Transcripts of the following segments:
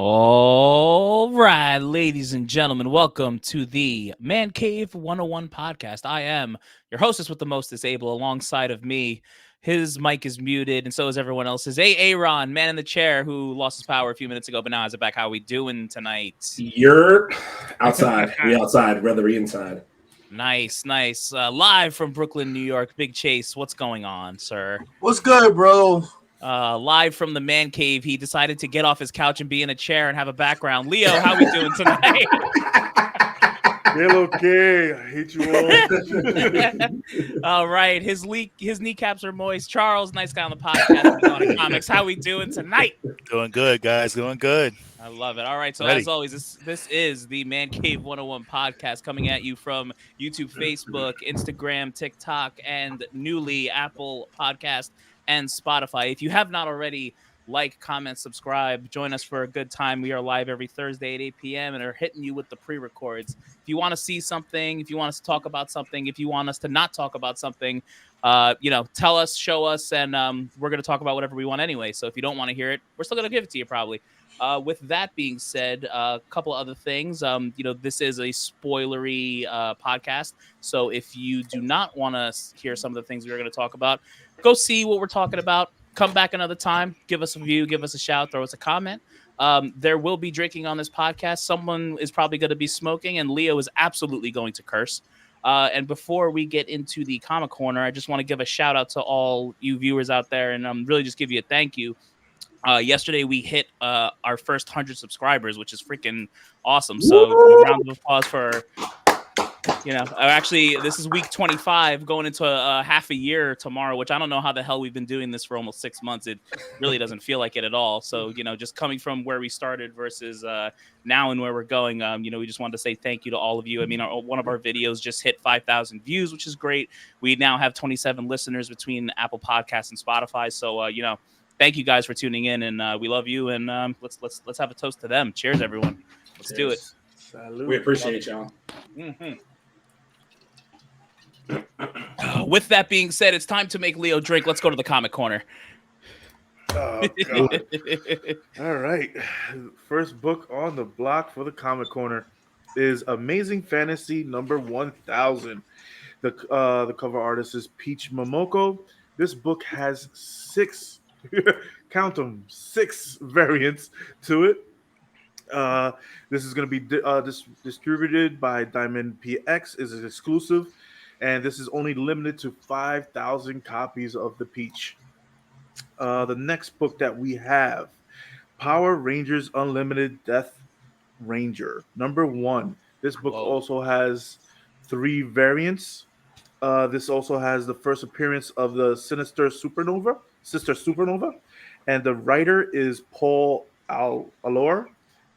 All right, ladies and gentlemen, welcome to the Mancave101 Podcast. I am your hostess with the most disabled. Alongside of me, his mic is muted, and so is everyone else's. Aaron, man in the chair, who lost his power a few minutes ago, but now has it back. How we doing tonight? You're outside. We outside, rather be inside. Nice. Live from Brooklyn, New York, Big Chase. What's going on, sir? What's good, bro? Live from the man cave, he decided to get off his couch and be in a chair and have a background. Leo, how we doing tonight? Okay, I hate you all. All right, his kneecaps are moist. Charles, nice guy on the podcast. On comics, how we doing tonight? Doing good, guys. Doing good. I love it. All right, so Ready. as always, this is the Mancave101 Podcast coming at you from YouTube, Facebook, Instagram, TikTok, and newly Apple Podcast and Spotify. If you have not already, like, comment, subscribe, join us for a good time. We are live every Thursday at 8 p.m. and are hitting you with the pre-records. If you want to see something, if you want us to talk about something, if you want us to not talk about something, tell us, show us, and we're going to talk about whatever we want anyway. So if you don't want to hear it, we're still going to give it to you probably. With that being said, a couple other things. This is a spoilery podcast. So if you do not want to hear some of the things we're going to talk about, go see what we're talking about. Come back another time. Give us a view. Give us a shout. Throw us a comment. There will be drinking on this podcast. Someone is probably going to be smoking, and Leo is absolutely going to curse. And before we get into the comic corner, I just want to give a shout out to all you viewers out there and really just give you a thank you. Yesterday we hit our first 100 subscribers, which is freaking awesome. So a round of applause for, actually this is week 25 going into a half a year tomorrow, which I don't know how the hell we've been doing this for almost 6 months. It really doesn't feel like it at all. So, just coming from where we started versus now and where we're going, we just wanted to say thank you to all of you. I mean, one of our videos just hit 5,000 views, which is great. We now have 27 listeners between Apple Podcasts and Spotify. So, thank you guys for tuning in, and we love you. And let's have a toast to them. Cheers, everyone. Let's do it. Salute. We appreciate y'all. Mm-hmm. With that being said, it's time to make Leo drink. Let's go to the comic corner. Oh, God. All right. First book on the block for the comic corner is Amazing Fantasy number 1000. The cover artist is Peach Momoko. This book has 6 count them, 6 variants to it. This is going to be distributed by Diamond PX. Is an exclusive, and this is only limited to 5,000 copies of the Peach. The next book that we have, Power Rangers Unlimited Death Ranger number 1. This book also has 3 variants. This also has the first appearance of the Sister Supernova, and the writer is Paul Allor,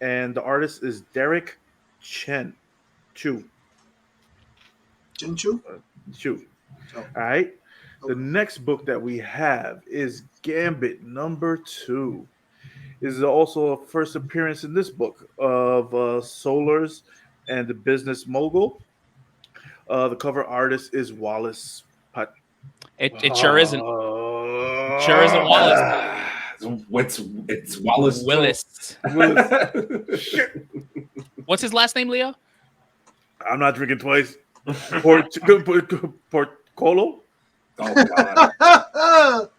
and the artist is Derek Chu. Chu. All right. The next book that we have is Gambit number 2. This is also a first appearance in this book of Solars and the Business Mogul. The cover artist is Wallace Putt. It sure isn't. Sure isn't Wallace. It's Wallace Willis. What's his last name, Leo? I'm not drinking twice. Portcolo? Oh, God.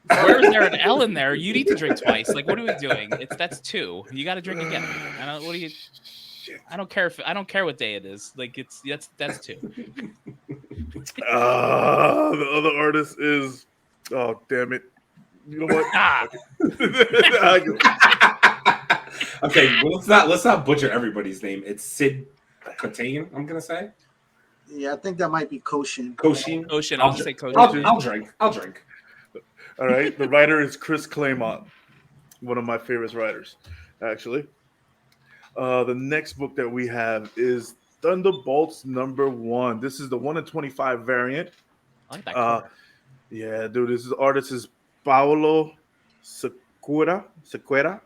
Where is there an L in there? You need to drink twice. Like, what are we doing? That's 2. You got to drink again. I don't care what day it is. Like, that's 2. The other artist is, oh damn it! You know what? Okay, well, let's not butcher everybody's name. It's Sid Cotain, I'm gonna say. Yeah, I think that might be Koshin. Ocean. I'll just say Koshin. I'll drink. All right. The writer is Chris Claremont, one of my favorite writers, actually. The next book that we have is Thunderbolts number 1. This is the 1 in 25 variant. I like that cover. Yeah, dude. This artist is Paolo Sequeira. I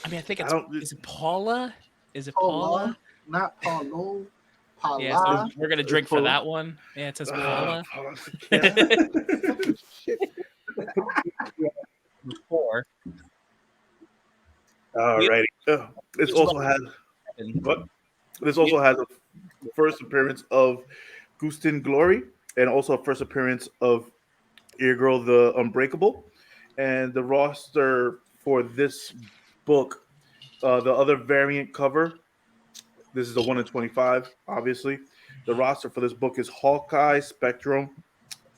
mean, I think is it Paula? Is it Paula? Not Paulo. Paula. Yeah, so we're gonna drink for that one. Yeah, it says Paula. Alrighty. This also has the first appearance of Gustin Glory, and also a first appearance of your girl, the Unbreakable. And the roster for this book, the other variant cover, this is a 1 in 25, obviously. The roster for this book is Hawkeye, Spectrum,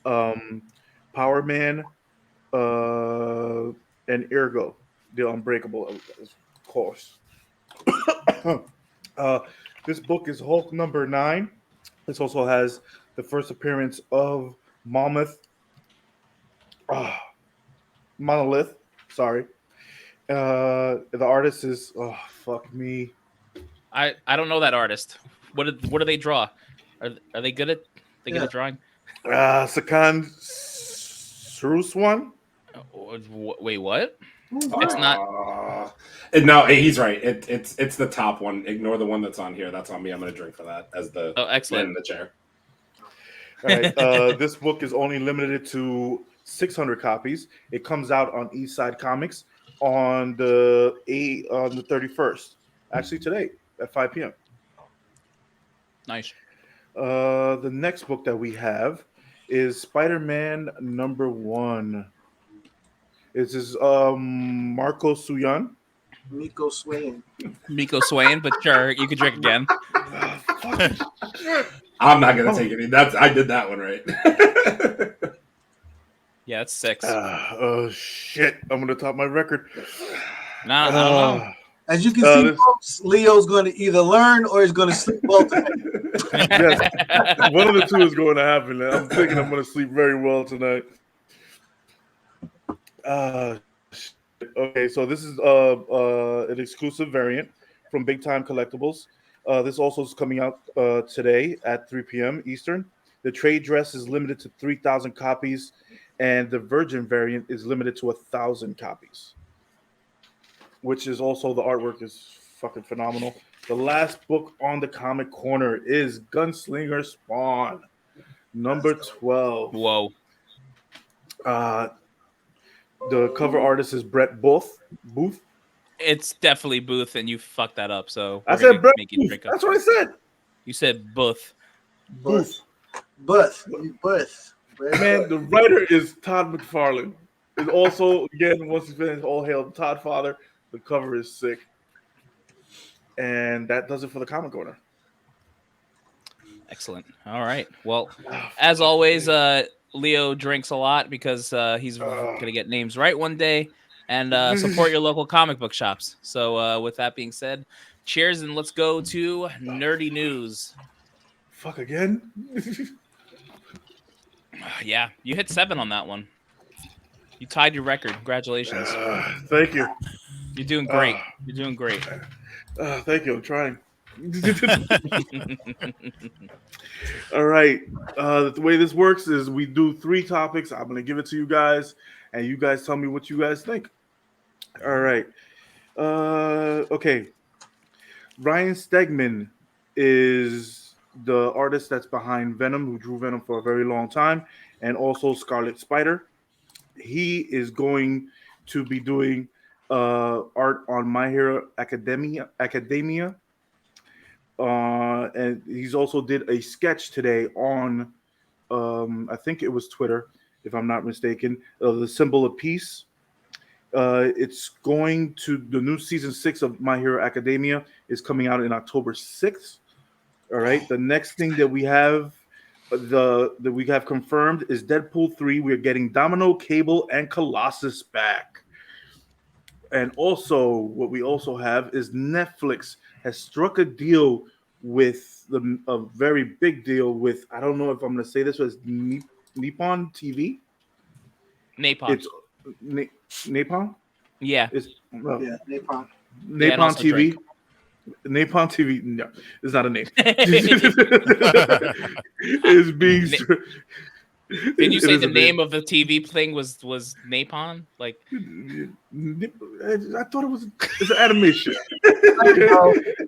Power Man, and Ergo, the Unbreakable, of course. This book is Hulk number 9. This also has the first appearance of Monolith. Sorry. The artist is fuck me. I don't know that artist. What do they draw? Are they good at good at drawing? Sakan Suruswan. Wait, what? It's not. No, he's right. It's the top one. Ignore the one that's on here. That's on me. I'm gonna drink for that as the excellent man in the chair. All right. This book is only limited to 600 copies. It comes out on East Side Comics on the 31st. Actually, today at 5 p.m. Nice. The next book that we have is Spider-Man number 1. This is Marco Suyan. Miko Swain. Miko Swain, but sure, you can drink again. I'm not gonna take any. I did that one right. Yeah, it's 6. Oh shit! I'm gonna top my record. I don't know. As you can see, folks, Leo's going to either learn or he's going to sleep well tonight. Yes, one of the two is going to happen. I'm thinking I'm going to sleep very well tonight. Okay, so this is an exclusive variant from Big Time Collectibles. This also is coming out today at 3 p.m. Eastern. The trade dress is limited to 3,000 copies, and the Virgin variant is limited to 1,000 copies. Which is also, the artwork is fucking phenomenal. The last book on the comic corner is Gunslinger Spawn, number 12. Whoa. The cover artist is Brett Booth. It's definitely Booth, and you fucked that up. So I said Brett make you Booth. drink up. That's what I said. You said Booth. Booth. Man, the writer is Todd McFarlane. And also, again, once again, all hail Todd Father. The cover is sick. And that does it for the comic corner. Excellent. All right. Well, as always, Leo drinks a lot because he's going to get names right one day, and support your local comic book shops. So with that being said, cheers, and let's go to nerdy news. Fuck again? Yeah, you hit 7 on that one. You tied your record. Congratulations. Thank you. You're doing great. You're doing great. Thank you. I'm trying. All right. The way this works is we do 3 topics. I'm going to give it to you guys, and you guys tell me what you guys think. All right. Okay. Ryan Stegman is the artist that's behind Venom, who drew Venom for a very long time, and also Scarlet Spider. He is going to be doing art on My Hero Academia. And he's also did a sketch today on, I think it was Twitter, if I'm not mistaken, the symbol of peace. It's going to, the new season 6 of My Hero Academia is coming out in October 6th. All right. The next thing that we have, that we have confirmed is Deadpool 3. We're getting Domino, Cable, and Colossus back. And also, what we also have is Netflix has struck a deal with a very big deal with, I don't know if I'm going to say this, was Nippon TV. Napalm. It's Napalm? Yeah. It's Yeah, Napalm. Napalm TV. Drink. Napalm TV. No, it's not a name. It's being. Did you say the name of the TV thing was Napalm? Like, I thought it's an animation.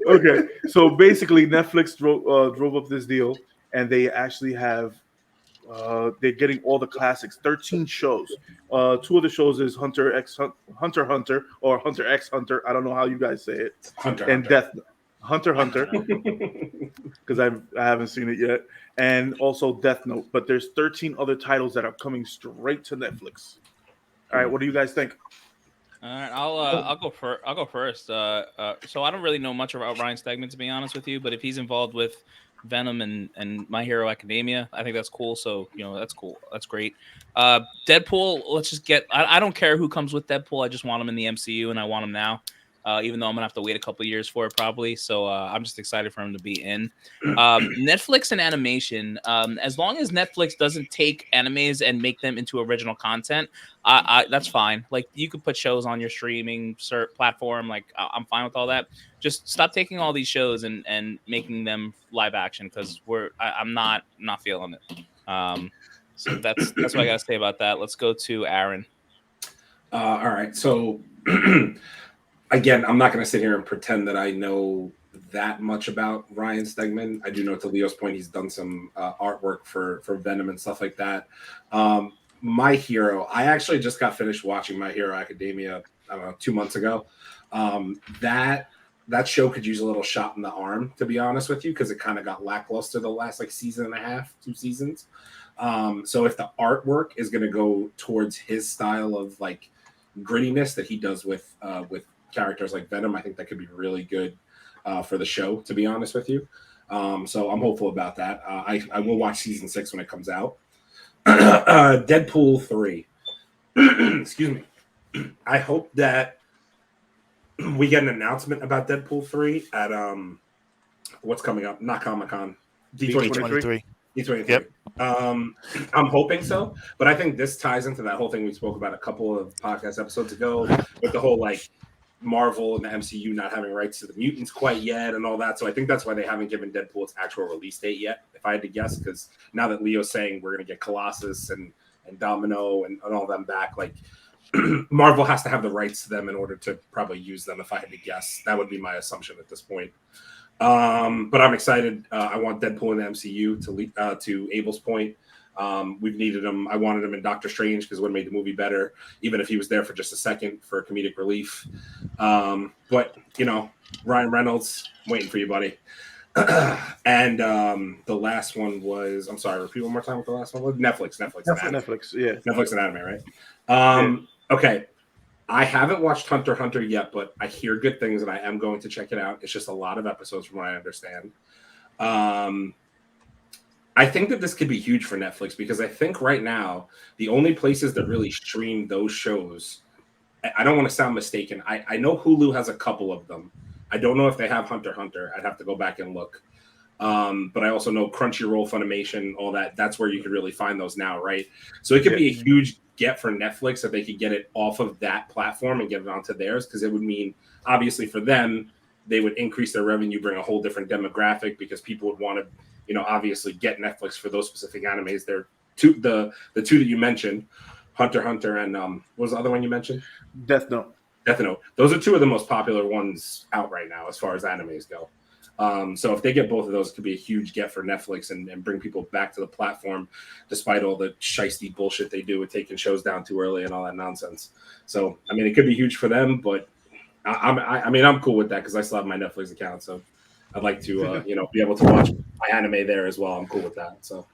Okay, so basically Netflix drove up this deal, and they actually have They're getting all the classics. 13 shows. Two of the shows is Hunter or Hunter X Hunter. I don't know how you guys say it. And Hunter, because I haven't seen it yet, and also Death Note. But there's 13 other titles that are coming straight to Netflix. All right, what do you guys think? All right, I'll go first. So I don't really know much about Ryan Stegman, to be honest with you, but if he's involved with Venom and My Hero Academia, I think that's cool. So that's cool. That's great. Deadpool. Let's just get. I don't care who comes with Deadpool. I just want him in the MCU, and I want him now. Even though I'm gonna have to wait a couple of years for it probably. So I'm just excited for him to be in. Netflix and animation. As long as Netflix doesn't take animes and make them into original content, that's fine. Like you could put shows on your streaming platform. Like I'm fine with all that. Just stop taking all these shows and making them live action because I'm not feeling it. So that's what I gotta say about that. Let's go to Aaron. All right, so. Again, I'm not going to sit here and pretend that I know that much about Ryan Stegman. I do know, to Leo's point, he's done some artwork for Venom and stuff like that. My Hero, I actually just got finished watching My Hero Academia, I don't know, 2 months ago. That show could use a little shot in the arm, to be honest with you, because it kind of got lackluster the last season and a half, 2 seasons. So if the artwork is going to go towards his style of grittiness that he does with characters like Venom, I think that could be really good for the show, to be honest with you. So I'm hopeful about that. I will watch season 6 when it comes out. Deadpool 3. Excuse me. I hope that we get an announcement about Deadpool 3 at what's coming up, not Comic-Con, D23. D23. Yep. I'm hoping so, but I think this ties into that whole thing we spoke about a couple of podcast episodes ago with the whole Marvel and the MCU not having rights to the mutants quite yet and all that. So I think that's why they haven't given Deadpool its actual release date yet, if I had to guess, because now that Leo's saying we're going to get Colossus and Domino and all them back, Marvel has to have the rights to them in order to probably use them, if I had to guess. That would be my assumption at this point. But I'm excited. I want Deadpool in the MCU, to Abel's point. We've needed him. I wanted him in Doctor Strange because it would have made the movie better, even if he was there for just a second for comedic relief. But Ryan Reynolds, I'm waiting for you, buddy. And the last one was, I'm sorry, repeat one more time what the last one was. Netflix, yeah. Netflix and anime, right? Okay. I haven't watched Hunter x Hunter yet, but I hear good things and I am going to check it out. It's just a lot of episodes from what I understand. I think that this could be huge for Netflix because I think right now the only places that really stream those shows, I don't want to sound mistaken. I know Hulu has a couple of them. I don't know if they have Hunter x Hunter. I'd have to go back and look. But I also know Crunchyroll, Funimation, all that. That's where you could really find those now, right? So it could be a huge get for Netflix if they could get it off of that platform and get it onto theirs, because it would mean, obviously, for them, they would increase their revenue, bring a whole different demographic because people would want to, obviously get Netflix for those specific animes. They're the two that you mentioned, Hunter x Hunter and what was the other one you mentioned? Death Note. Those are two of the most popular ones out right now as far as animes go. So if they get both of those, it could be a huge get for Netflix and bring people back to the platform, despite all the shiesty bullshit they do with taking shows down too early and all that nonsense. So, it could be huge for them, but I'm cool with that because I still have my Netflix account. So I'd like to, be able to watch my anime there as well. I'm cool with that. So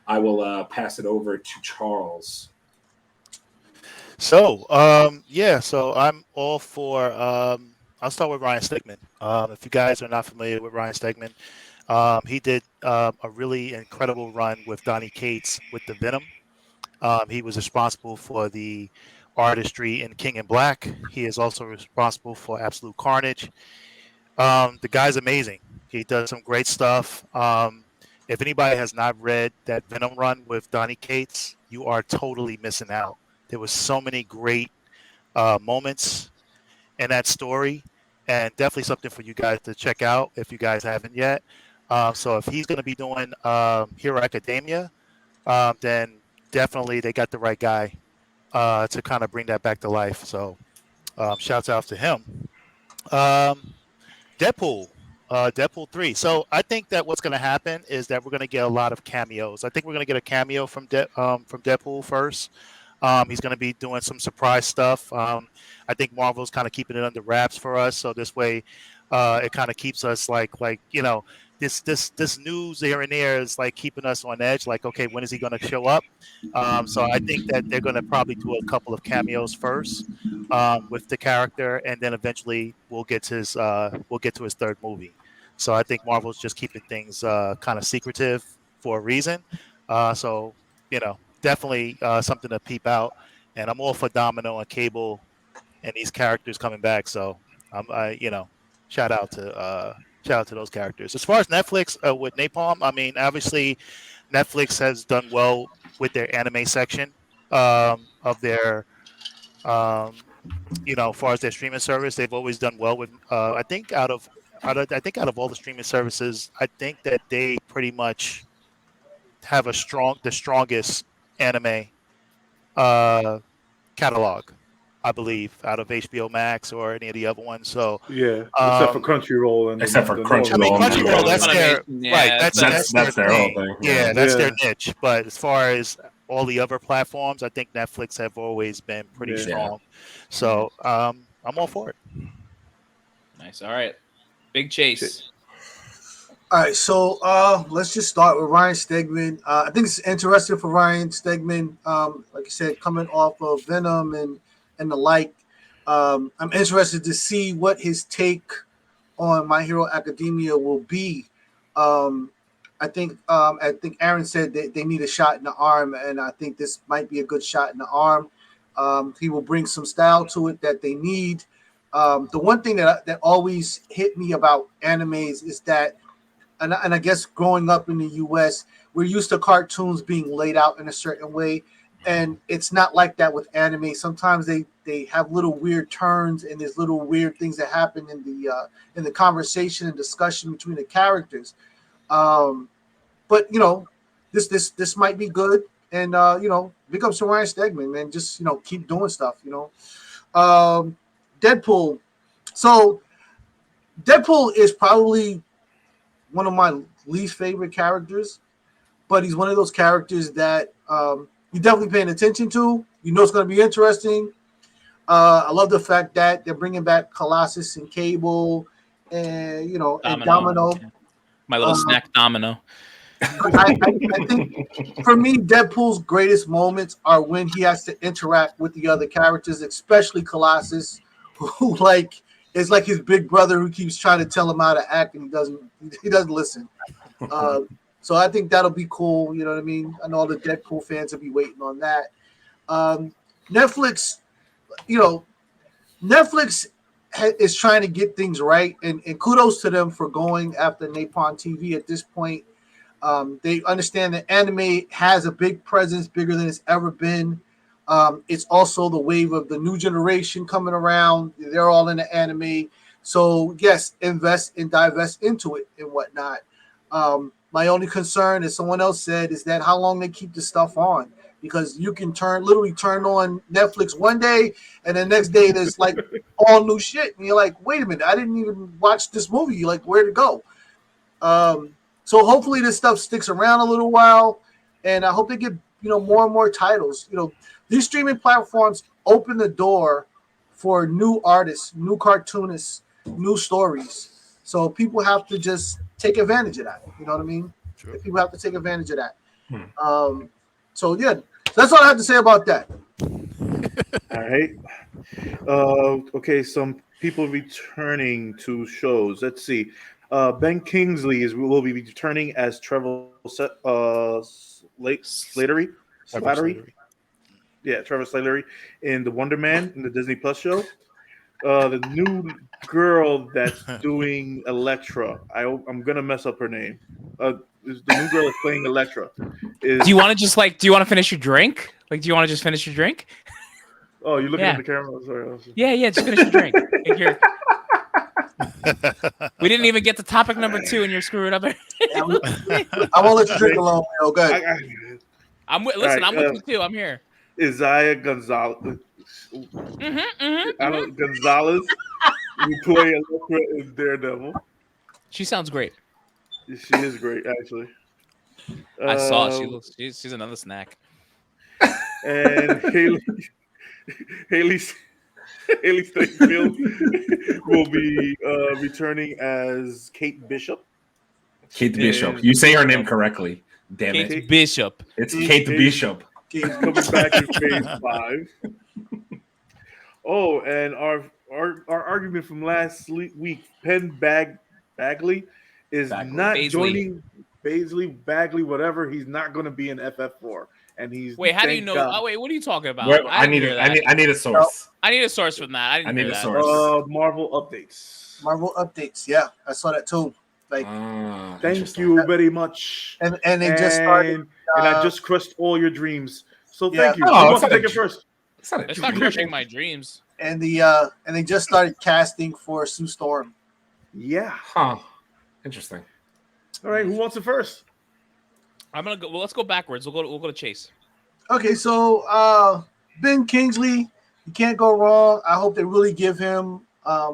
I will pass it over to Charles. So, so I'm all for, I'll start with Ryan Stegman. If you guys are not familiar with Ryan Stegman, he did a really incredible run with Donny Cates with the Venom. He was responsible for the artistry in King in Black. He is also responsible for Absolute Carnage. The guy's amazing. He does some great stuff. If anybody has not read that Venom run with Donny Cates, you are totally missing out. There was so many great moments in that story, and definitely something for you guys to check out if you guys haven't yet. So if he's going to be doing Hero Academia, then definitely they got the right guy to kind of bring that back to life. So shouts out to him. Deadpool. Deadpool 3. So I think that what's going to happen is that we're going to get a lot of cameos. I think we're going to get a cameo from Deadpool first. He's going to be doing some surprise stuff. I think Marvel's kind of keeping it under wraps for us, so this way, it kind of keeps us like this news here and there is like keeping us on edge. Like, okay, when is he going to show up? So I think that they're going to probably do a couple of cameos first with the character, and then eventually we'll get to his third movie. So I think Marvel's just keeping things kind of secretive for a reason. So definitely something to peep out. And I'm all for Domino and Cable and these characters coming back. So shout out to those characters. As far as Netflix with Napalm, I mean, obviously Netflix has done well with their anime section of their as far as their streaming service. They've always done well with I think out of all the streaming services, I think that they pretty much have the strongest anime catalog, I believe, out of HBO Max or any of the other ones. So yeah, except for Crunchyroll and Crunchyroll. I mean, Crunchyroll, that's their right. That's their whole thing. Yeah, that's their niche. But as far as all the other platforms, I think Netflix have always been pretty strong. So I'm all for it. Nice. All right, Big Chase. All right, so let's just start with Ryan Stegman. I think it's interesting for Ryan Stegman, like you said, coming off of Venom and the like. I'm interested to see what his take on My Hero Academia will be. I think Aaron said that they need a shot in the arm, and I think this might be a good shot in the arm. He will bring some style to it that they need. The one thing that always hit me about animes is that, and I guess growing up in the U.S., we're used to cartoons being laid out in a certain way, and it's not like that with anime. Sometimes they have little weird turns, and there's little weird things that happen in the conversation and discussion between the characters. But this might be good, and big ups to Ryan Stegman, man. Just keep doing stuff. Deadpool. So Deadpool is probably one of my least favorite characters, but he's one of those characters that you're definitely paying attention to. It's going to be interesting. I love the fact that they're bringing back Colossus and Cable and and Domino. My little snack Domino. I think for me, Deadpool's greatest moments are when he has to interact with the other characters, especially Colossus, who is like his big brother who keeps trying to tell him how to act, and he doesn't listen. So I think that'll be cool. You know what I mean? I know all the Deadpool fans will be waiting on that. Netflix, Netflix is trying to get things right, and kudos to them for going after Napalm TV at this point. They understand that anime has a big presence, bigger than it's ever been. It's also the wave of the new generation coming around. They're all into anime. So, yes, invest and divest into it and whatnot. My only concern, as someone else said, is that how long they keep the stuff on. Because you can literally turn on Netflix one day, and the next day there's like all new shit. And you're like, wait a minute, I didn't even watch this movie. You're like, where'd it go? So hopefully this stuff sticks around a little while, and I hope they get more and more titles. These streaming platforms open the door for new artists, new cartoonists, new stories. So people have to just take advantage of that. You know what I mean? Sure. People have to take advantage of that. So yeah, that's all I have to say about that. All right. Okay, some people returning to shows. Let's see. Ben Kingsley will be returning as Trevor Slattery. Yeah, Trevor Slattery in The Wonder Man in the Disney Plus show. The new girl that's doing Elektra. I'm gonna mess up her name. The new girl that's playing Elektra. Do you want to finish your drink? Do you want to just finish your drink? Oh, you're looking at the camera. Sorry. Yeah, just finish your drink. We didn't even get to topic number 2, and you're screwing up. I won't let you drink alone. Okay. I'm with you too. I'm here. Isaiah Gonzalez. Gonzalez. You play Elektra in Daredevil. She sounds great. She is great, actually. I saw. She's another snack. And Haley Haley Steinfeld will be returning as Kate Bishop. Kate Bishop. You say her name correctly. Damn it. Kate Bishop. It's Kate Bishop. She's coming back in Phase 5. Oh, and our argument from last week, Bagley is not Baisley. joining Bagley, whatever. He's not going to be in FF4. And he's Wait, how do you know? God. Oh, wait, what are you talking about? I need a source. I need a source from that. I need a source. Marvel updates. Marvel updates. Yeah, I saw that too. Like, thank you very much. And they just started. And I just crushed all your dreams. So Yeah. thank you. Who wants to take it first? It's not crushing my dreams. And they just started casting for Sue Storm. Yeah. Huh. Interesting. All right. Who wants it first? I'm gonna go. Well, let's go backwards. We'll go to Chase. Okay, so Ben Kingsley, you can't go wrong. I hope they really give him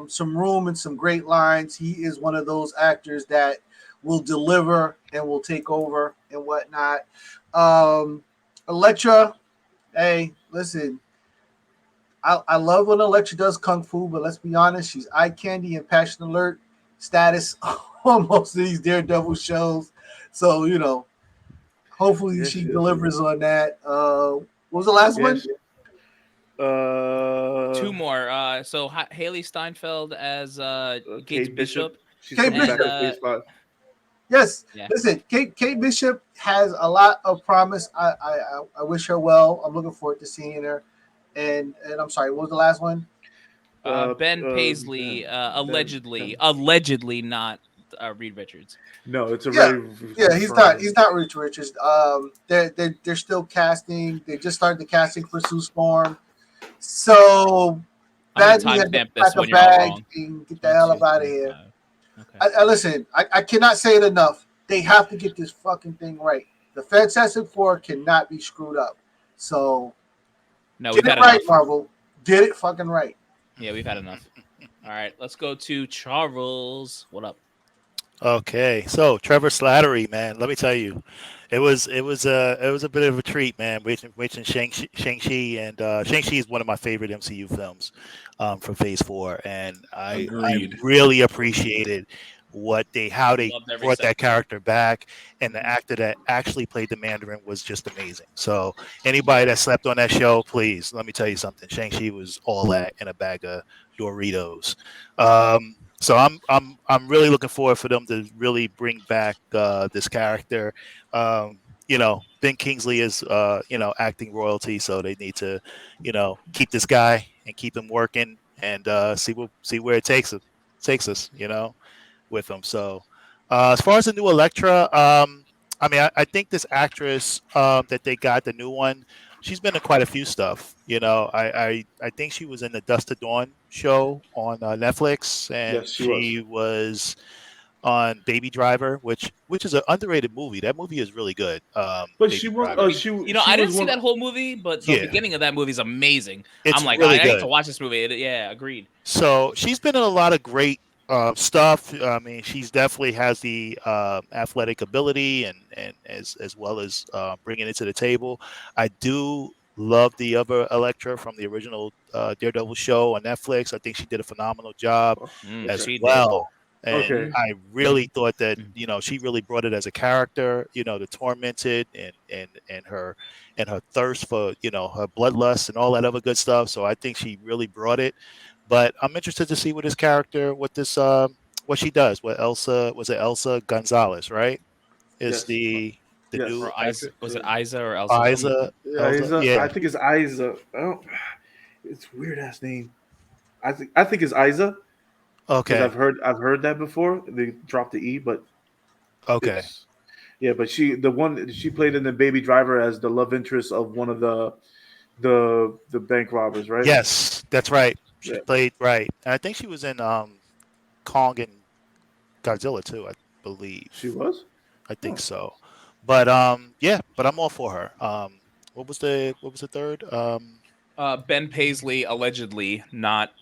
some room and some great lines. He is one of those actors that will deliver and will take over and whatnot. Elektra, hey, listen, I love when Elektra does kung fu, but let's be honest, she's eye candy and passion alert status on most of these Daredevil shows. So, hopefully she delivers on that. What was the last one? Two more. So Haley Steinfeld as Kate Bishop. She's Kate coming back Bishop. in Phase 5. Yes. Yeah. Listen, Kate Bishop has a lot of promise. I wish her well. I'm looking forward to seeing her. And I'm sorry, what was the last one? Ben Paisley, allegedly not Reed Richards. No, it's already. Yeah, he's not Reed Richards. They're still casting. They just started the casting for Sue Storm. So Bagley had to pack a bag and get the hell up out of here. Okay. I listen. I cannot say it enough. They have to get this fucking thing right. The Fantastic Four cannot be screwed up. So No, get it right, Marvel. Get it fucking right. Yeah, we've had enough. All right, let's go to Charles. What up? Okay, so Trevor Slattery, man, let me tell you, it was a bit of a treat, man. Watching Shang-Chi, and Shang-Chi is one of my favorite MCU films from Phase 4, and I really appreciated how they brought that character back, and the actor that actually played the Mandarin was just amazing. So anybody that slept on that show, please let me tell you something. Shang-Chi was all that in a bag of Doritos. So I'm really looking forward for them to really bring back this character. Ben Kingsley is acting royalty, so they need to keep this guy and keep him working and see where it takes us with him. So as far as the new Elektra, I think this actress that they got, the new one, she's been in quite a few stuff. I think she was in the Dust to Dawn show on Netflix, and yes, she was on Baby Driver, which is an underrated movie. That movie is really good. But she was, I didn't see that whole movie, but the beginning of that movie is amazing. I'm like, really I good. need to watch this movie. Yeah, agreed. So she's been in a lot of great stuff. I mean, she's definitely has the athletic ability and as well as bringing it to the table. I do love the other Elektra from the original Daredevil show on Netflix. I think she did a phenomenal job as well. And I really thought that she really brought it as a character. The tormented and her thirst for her bloodlust and all that other good stuff. So I think she really brought it. But I'm interested to see what this character, what she does. What Elsa Gonzalez, right? Is the new? Was it Isa or Elsa? Isa. Yeah. I think it's Isa. It's a weird ass name. I think it's Isa. Okay. I've heard that before. They dropped the E, but okay. But she played in the Baby Driver as the love interest of one of the bank robbers, right? Yes, that's right. She played right. And I think she was in Kong and Godzilla too, I believe. She was? I think so. But but I'm all for her. What was the third? Ben Paisley, allegedly, not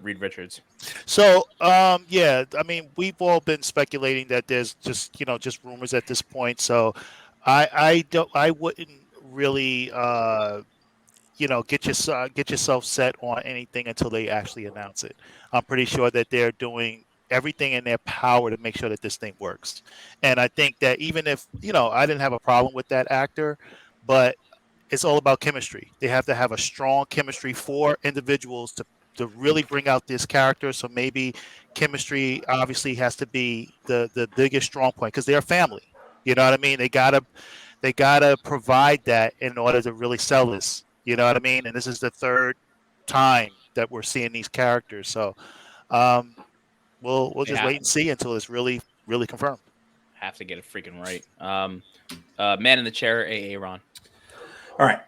Reed Richards. So, yeah, I mean, we've all been speculating that there's just just rumors at this point. So, I wouldn't really get yourself set on anything until they actually announce it. I'm pretty sure that they're doing everything in their power to make sure that this thing works. And I think that even if I didn't have a problem with that actor, but it's all about chemistry. They have to have a strong chemistry for individuals to really bring out this character. So maybe chemistry obviously has to be the biggest strong point because they're a family. You know what I mean? They gotta provide that in order to really sell this. You know what I mean? And this is the third time that we're seeing these characters. So we'll just wait and see until it's really confirmed. Have to get it freaking right. Man in the chair, AA Ron. All right,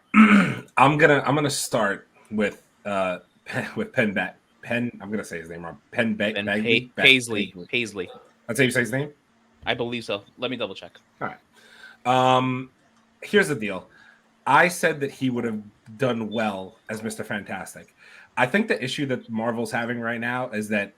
I'm gonna start with Penn. I'm gonna say his name wrong. Paisley. That's how you say his name. I believe so. Let me double check. All right. Here's the deal. I said that he would have done well as Mr. Fantastic. I think the issue that Marvel's having right now is that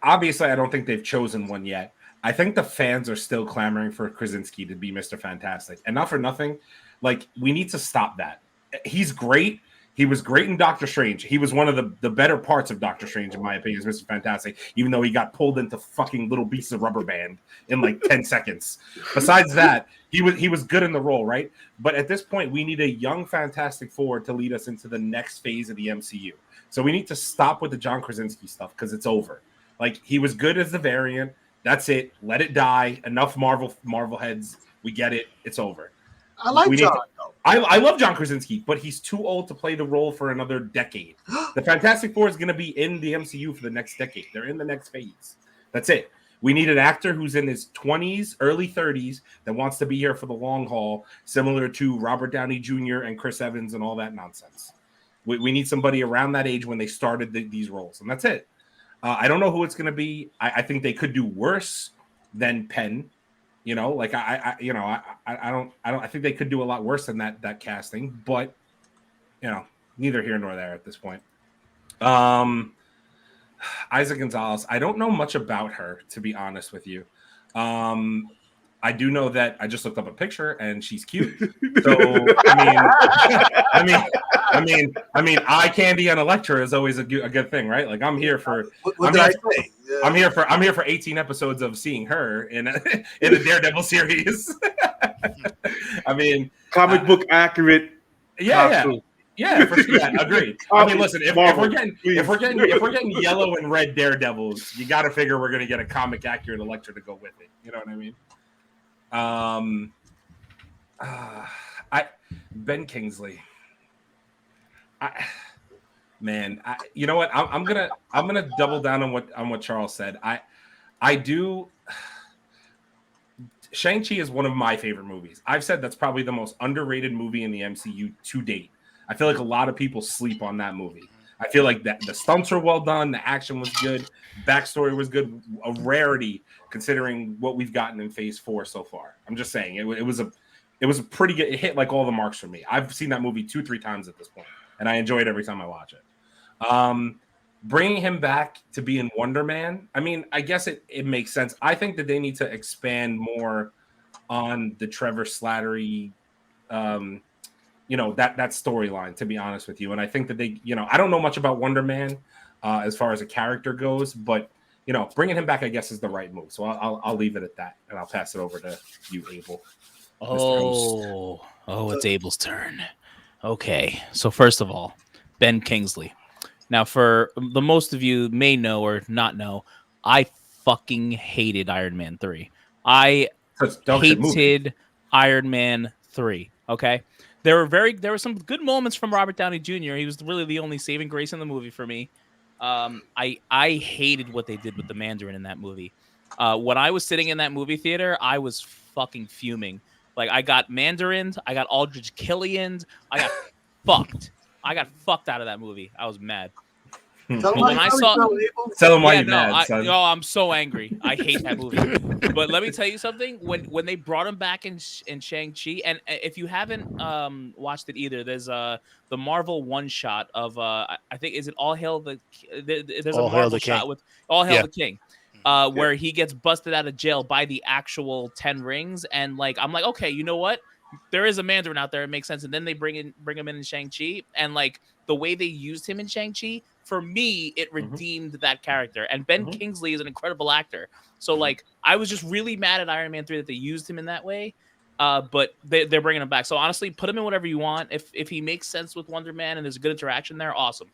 obviously I don't think they've chosen one yet. I think the fans are still clamoring for Krasinski to be Mr. Fantastic, and not for nothing. Like, we need to stop that. He's great. He was great in Doctor Strange. He was one of the better parts of Doctor Strange, in my opinion, is Mr. Fantastic, even though he got pulled into fucking little pieces of rubber band in like 10 seconds. Besides that, he was good in the role, right? But at this point, we need a young Fantastic Four to lead us into the next phase of the MCU. So we need to stop with the John Krasinski stuff because it's over. Like, he was good as the variant. That's it. Let it die. Enough Marvel heads. We get it. It's over. I like John. I love John Krasinski, but he's too old to play the role for another decade. The Fantastic Four is going to be in the MCU for the next decade. They're in the next phase. That's it. We need an actor who's in his 20s, early 30s that wants to be here for the long haul, similar to Robert Downey Jr. and Chris Evans and all that nonsense. We need somebody around that age when they started these roles, and that's it. I don't know who it's going to be. I think they could do worse than Penn. I think they could do a lot worse than that casting, but neither here nor there at this point. Isaac Gonzalez, I don't know much about her, to be honest with you. I do know that I just looked up a picture and she's cute. So I mean, eye candy and Elektra is always a good thing, right? Like, I'm here for. I'm here for 18 episodes of seeing her in a Daredevil series. I mean, comic book accurate. Yeah, for sure. Yeah, agreed. I mean, listen, if we're getting yellow and red Daredevils, you got to figure we're going to get a comic accurate Elektra to go with it. You know what I mean? Ben Kingsley. You know what? I'm gonna double down on what Charles said. I do. Shang-Chi is one of my favorite movies. I've said that's probably the most underrated movie in the MCU to date. I feel like a lot of people sleep on that movie. I feel like that the stunts are well done, the action was good, backstory was good, a rarity considering what we've gotten in Phase 4 so far. I'm just saying it was a pretty good. It hit like all the marks for me. I've seen that movie 2-3 times at this point, and I enjoy it every time I watch it. Bringing him back to be in Wonder Man, I mean, I guess it makes sense. I think that they need to expand more on the Trevor Slattery, that storyline, to be honest with you. And I think that they, I don't know much about Wonder Man as far as a character goes, but bringing him back, I guess, is the right move. So I'll leave it at that, and I'll pass it over to you, Abel. It's Abel's turn. Okay, so first of all, Ben Kingsley. Now, for the most of you may know or not know, I fucking hated Iron Man 3. I hated Iron Man 3. Okay, there were some good moments from Robert Downey Jr. He was really the only saving grace in the movie for me. I hated what they did with the Mandarin in that movie. When I was sitting in that movie theater, I was fucking fuming. Like, I got Mandarins, I got Aldrich Killians, I got fucked. I got fucked out of that movie. I was mad. Tell But when I saw, Tell him why yeah, you're no, mad, son. I'm so angry. I hate that movie. But let me tell you something. When they brought him back in Shang-Chi, and if you haven't watched it either, there's the Marvel one shot of I think is it All Hail the there's All a Hail Marvel the King. shot with All Hail Yeah. the King. Where he gets busted out of jail by the actual 10 rings, and like I'm like, okay, you know what? There is a Mandarin out there. It makes sense. And then they bring him in Shang-Chi, and like the way they used him in Shang-Chi, for me, it redeemed that character. And Ben Kingsley is an incredible actor. So like, I was just really mad at Iron Man 3 that they used him in that way. But they're bringing him back. So honestly, put him in whatever you want. If he makes sense with Wonder Man and there's a good interaction there, awesome.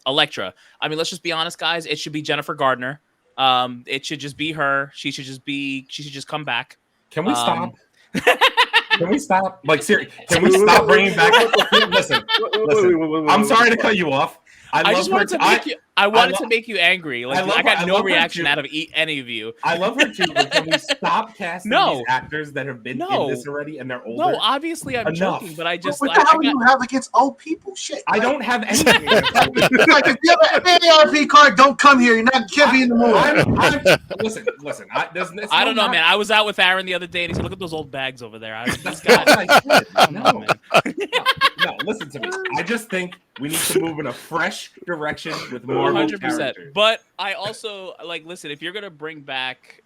Elektra. I mean, let's just be honest, guys. It should be Jennifer Gardner. It should just be her. She should just come back. Can we stop? Can we stop? Like, seriously, can we stop bringing back? Listen. I'm sorry to cut you off. I just wanted to make you. I wanted to make you angry. Like I got no reaction out of any of you. I love her too. But can we stop casting these actors that have been in this already and they're older? No, obviously I'm joking, but I just what the hell do you have against old people? Shit, I don't have anything. Like if you have an AARP card, don't come here. You're not Kevin in the movie. Listen. I don't know, man. I was out with Aaron the other day, and he said, "Look at those old bags over there." These guys. No, listen to me. I just think we need to move in a fresh direction with more 100%. But I also listen. If you're gonna bring back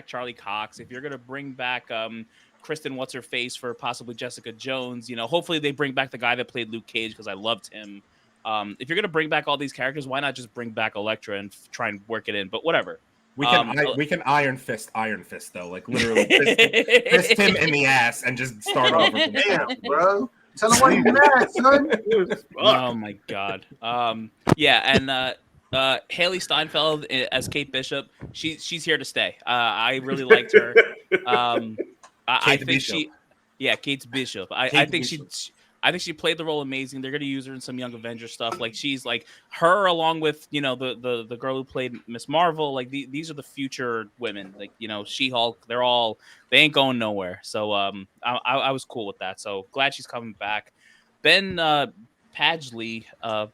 Charlie Cox, if you're gonna bring back Kristen, what's her face for possibly Jessica Jones, hopefully they bring back the guy that played Luke Cage because I loved him. If you're gonna bring back all these characters, why not just bring back Elektra and try and work it in? But whatever. We can Iron Fist though, like literally fist him in the ass and just start over. Damn, bro. Tell him why you're mad, son. Oh my god. And Haley Steinfeld as Kate Bishop. She's here to stay. I really liked her. I think Kate Bishop. I think she played the role amazing. They're gonna use her in some Young Avenger stuff. Like she's like her along with the girl who played Miss Marvel. Like these are the future women. Like She-Hulk. They ain't going nowhere. So I was cool with that. So glad she's coming back. Ben Padgley,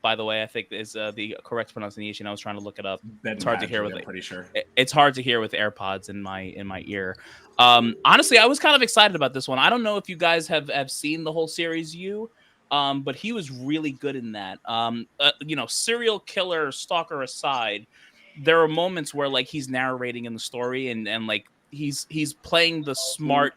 by the way, I think is the correct pronunciation. I was trying to look it up. It's hard to hear with pretty sure. It's hard to hear with AirPods in my ear. Honestly, I was kind of excited about this one. I don't know if you guys have seen the whole series, but he was really good in that. Serial killer, stalker aside, there are moments where like he's narrating in the story and like he's playing the smart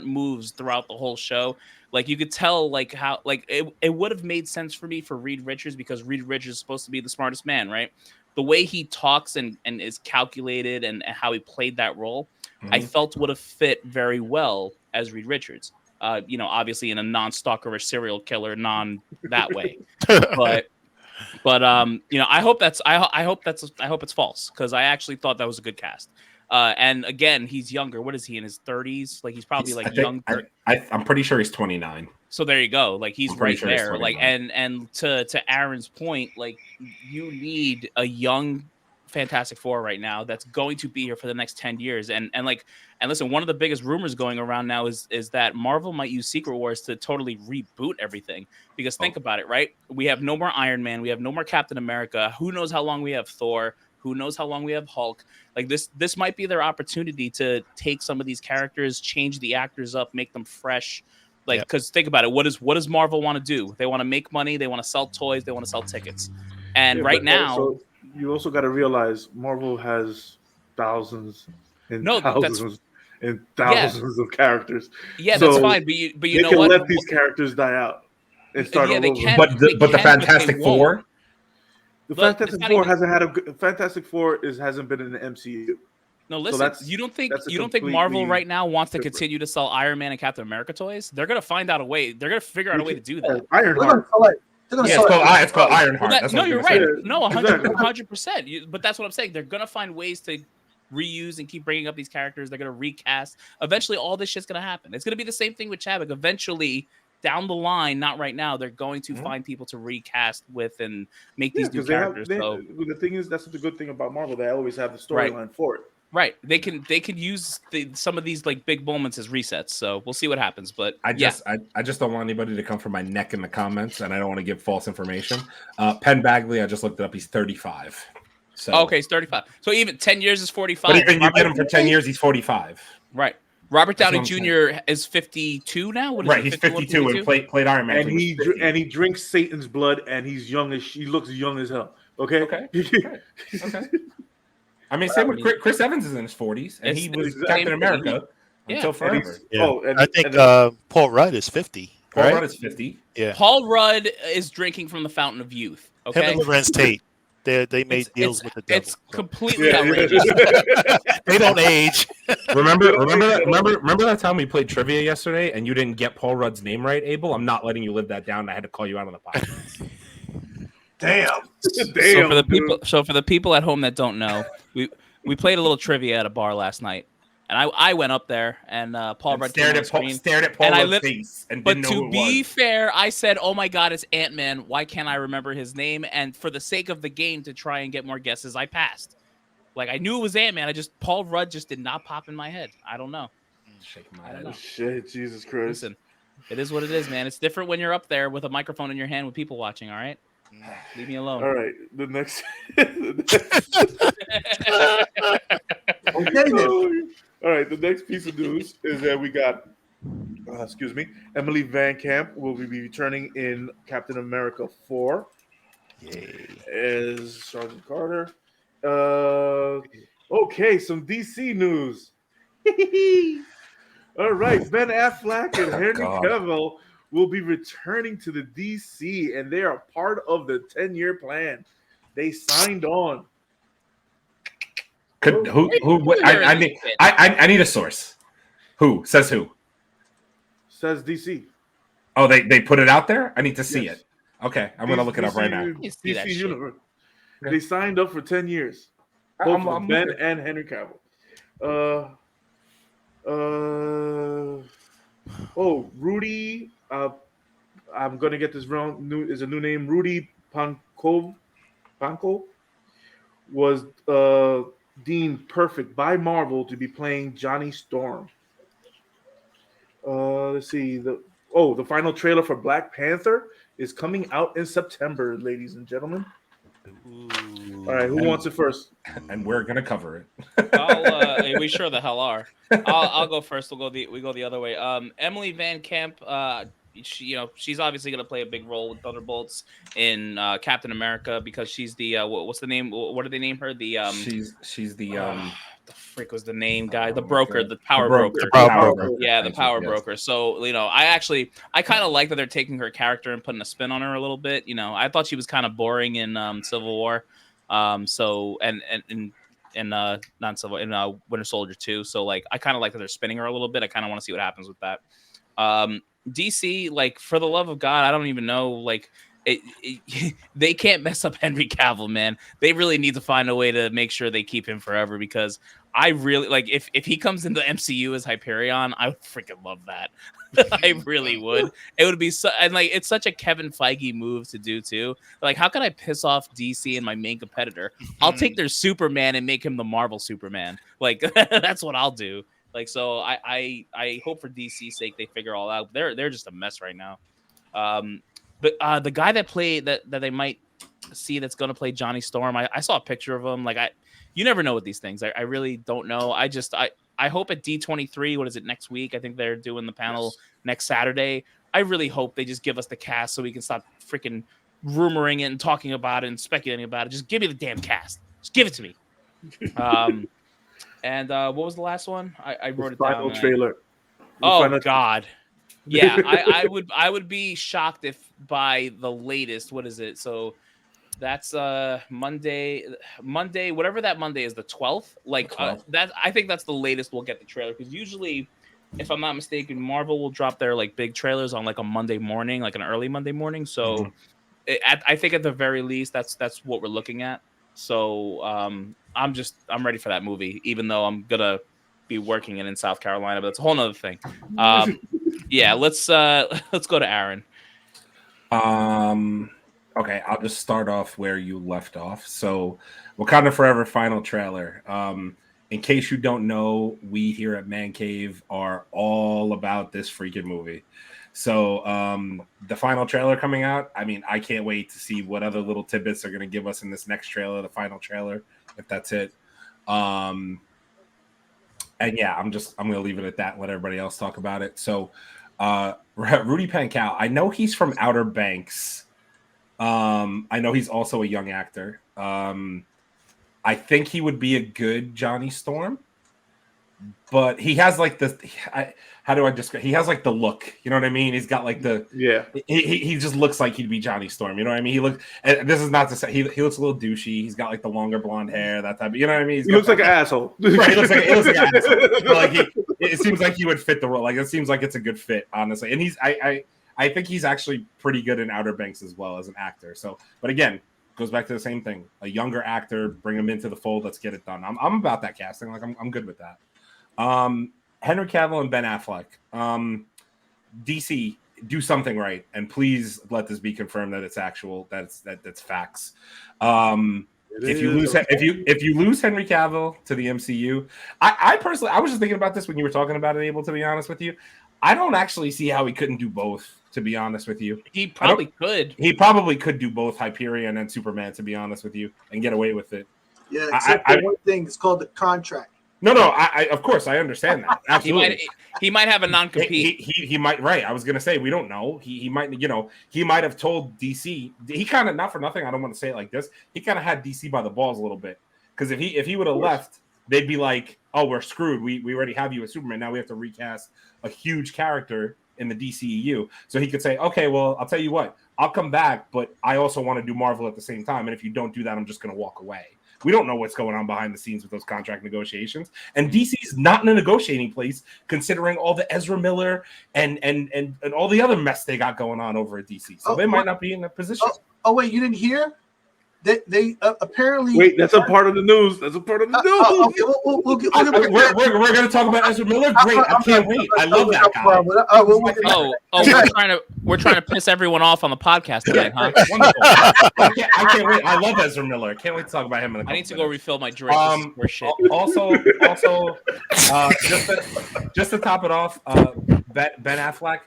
moves throughout the whole show. Like you could tell like how like it would have made sense for me for Reed Richards because Reed Richards is supposed to be the smartest man, right? The way he talks and is calculated and how he played that role, I felt would have fit very well as Reed Richards. Obviously in a non-stalkerish serial killer, that way. But I hope it's false because I actually thought that was a good cast. And again, he's younger. What is he in his 30s? Like he's probably young. I'm pretty sure he's 29. So there you go. Like he's right sure there. Like and to Aaron's point, like you need a young Fantastic Four right now that's going to be here for the next 10 years. And listen, one of the biggest rumors going around now is that Marvel might use Secret Wars to totally reboot everything. Because think about it, right? We have no more Iron Man. We have no more Captain America. Who knows how long we have Thor? Who knows how long we have Hulk? Like this might be their opportunity to take some of these characters, change the actors up, make them fresh. Like, because think about it, what does Marvel want to do? They want to make money, they want to sell toys, they want to sell tickets. And right now, you also got to realize Marvel has thousands and thousands of characters. Yeah, that's fine. But you know what? Let these characters die out and start all over. But the Fantastic Four. The Fantastic Four hasn't been in the MCU. No, listen. So you don't think Marvel right now wants to continue to sell Iron Man and Captain America toys? They're gonna find out a way. They're gonna figure out a way to do that. Ironheart. It's called Ironheart. No, you're right. No, 100%. But that's what I'm saying. They're gonna find ways to reuse and keep bringing up these characters. They're gonna recast. Eventually, all this shit's gonna happen. It's gonna be the same thing with Chadwick. Eventually, down the line, not right now, they're going to find people to recast with and make these new characters. The thing is, that's the good thing about Marvel. They always have the storyline for it. Right. They can use some of these like big moments as resets. So we'll see what happens. But I just don't want anybody to come for my neck in the comments, and I don't want to give false information. Penn Bagley, I just looked it up. He's 35. So okay, he's 35. So even 10 years is 45. But even you get him for 10 years, he's 45. Right. Robert That's Downey what I'm Jr. is 52 now. What is Right, he, he's 52 and played Iron Man. And he drinks Satan's blood, and he looks young as hell. Okay. Okay. I mean, same with Chris Evans is in his 40s, and he was Captain America until forever. I think Paul Rudd is 50. Paul Rudd is 50. Yeah. Paul Rudd is drinking from the fountain of youth. Okay. Him and Lorenz Tate. They made deals with the devil. It's completely outrageous. They don't age. Remember that time we played trivia yesterday and you didn't get Paul Rudd's name right, Abel? I'm not letting you live that down. I had to call you out on the podcast. Damn. So for the people at home that don't know, we played a little trivia at a bar last night, and I went up there and Paul Rudd stared at Paul Rudd's face and didn't know who it was. But to be fair, I said, "Oh my God, it's Ant-Man. Why can't I remember his name?" And for the sake of the game, to try and get more guesses, I passed. Like I knew it was Ant-Man. Paul Rudd just did not pop in my head. I don't know. Shaking my head. Oh, shit, Jesus Christ! Listen, it is what it is, man. It's different when you're up there with a microphone in your hand with people watching. All right. Leave me alone. All right, the next. All right, the next piece of news is that we got, Emily Van Camp will be returning in Captain America 4. Yay! As Sergeant Carter. Okay, some DC news. All right, Ben Affleck and Henry Cavill will be returning to the DC, and they are part of the 10-year plan. They signed on. I need a source. Who says who? Says DC. Oh, they put it out there? I need to see it. Okay, I'm going to look it up right now. DC Universe. They signed up for 10 years. Both Ben and Henry Cavill. Rudy. I'm gonna get this wrong. Is a new name. Rudy Panko was deemed perfect by Marvel to be playing Johnny Storm. Let's see. The final trailer for Black Panther is coming out in September, ladies and gentlemen. Ooh. All right, who wants it first? And we're gonna cover it. We sure the hell are. I'll go first. We go the other way. Emily Van Camp. She's obviously gonna play a big role with Thunderbolts in Captain America because she's the what's the name? What do they name her? The she's the the frick was the name guy? The broker, the power broker. Yeah, the power broker. So I kind of like that they're taking her character and putting a spin on her a little bit. I thought she was kind of boring in Civil War. Not Civil in Winter Soldier 2. So like I kind of like that they're spinning her a little bit. I kind of want to see what happens with that. DC, like for the love of God, I don't even know. Like they can't mess up Henry Cavill, man. They really need to find a way to make sure they keep him forever because I really like if he comes into the MCU as Hyperion, I would freaking love that. I really would. It would be and like it's such a Kevin Feige move to do too. Like, how can I piss off DC and my main competitor? I'll take their Superman and make him the Marvel Superman. Like that's what I'll do. Like, so I hope for DC's sake they figure all out. They're just a mess right now. But the guy that played that they might see that's gonna play Johnny Storm, I saw a picture of him. Like you never know with these things. I really don't know. I hope at D23, what is it, next week? I think they're doing the panel next Saturday. I really hope they just give us the cast so we can stop freaking rumoring it and talking about it and speculating about it. Just give me the damn cast. Just give it to me. And what was the last one? I wrote it down. Final trailer. God. Yeah, I would be shocked if by the latest, what is it? So that's Monday, whatever that Monday is, the 12th. Like that, I think that's the latest we'll get the trailer because usually, if I'm not mistaken, Marvel will drop their like big trailers on like a Monday morning, like an early Monday morning. So I think at the very least, that's what we're looking at. So I'm ready for that movie, even though I'm gonna be working in South Carolina, but that's a whole nother thing. Yeah, let's go to Aaron. Okay, I'll just start off where you left off. So, Wakanda Forever final trailer. in case you don't know, we here at Man Cave are all about this freaking movie. So the final trailer coming out, I mean, I can't wait to see what other little tidbits they're going to give us in this next trailer, the final trailer, if that's it. And yeah, I'm going to leave it at that and let everybody else talk about it. So Rudy Pankow, I know he's from Outer Banks. I know he's also a young actor. I think he would be a good Johnny Storm, but he has like how do I describe? He has like the look, you know what I mean? He's got like he just looks like he'd be Johnny Storm, you know what I mean? This is not to say he looks a little douchey. He's got like the longer blonde hair, that type of, you know what I mean? He looks like an asshole. Right, he looks like an asshole. Like it seems like he would fit the role. Like it seems like it's a good fit, honestly. And I think he's actually pretty good in Outer Banks as well as an actor. So, but again, goes back to the same thing. A younger actor, bring him into the fold. Let's get it done. I'm about that casting. Like I'm good with that. Henry Cavill and Ben Affleck. DC, do something right, and please let this be confirmed that it's actual. That's facts. If you lose Henry Cavill to the MCU, I personally, I was just thinking about this when you were talking about it, Abel, to be honest with you. I don't actually see how he couldn't do both, to be honest with you. He probably could. He probably could do both Hyperion and Superman, to be honest with you, and get away with it. Yeah, except for one thing. It's called the contract. No, I of course I understand that. Absolutely. He might have a non-compete. He might, right. I was gonna say we don't know. He might, he might have told DC. He kind of, not for nothing, I don't want to say it like this. He kind of had DC by the balls a little bit. Because if he would have left, they'd be like, oh, we're screwed. We already have you as Superman. Now we have to recast a huge character in the DCEU. So he could say, okay, well, I'll tell you what, I'll come back, but I also want to do Marvel at the same time. And if you don't do that, I'm just going to walk away. We don't know what's going on behind the scenes with those contract negotiations. And DC's not in a negotiating place, considering all the Ezra Miller and all the other mess they got going on over at DC. So they might not be in a position. Oh wait, you didn't hear? They apparently. Wait, that's a part of the news. That's a part of the news. Okay, we're going to talk about Ezra Miller. Great, I can't wait. I love that guy. We're trying to piss everyone off on the podcast tonight, huh? Wonderful. I can't wait. I love Ezra Miller. Can't wait to talk about him. I need to go refill my drink. Shit. Also, just to top it off, Ben Affleck.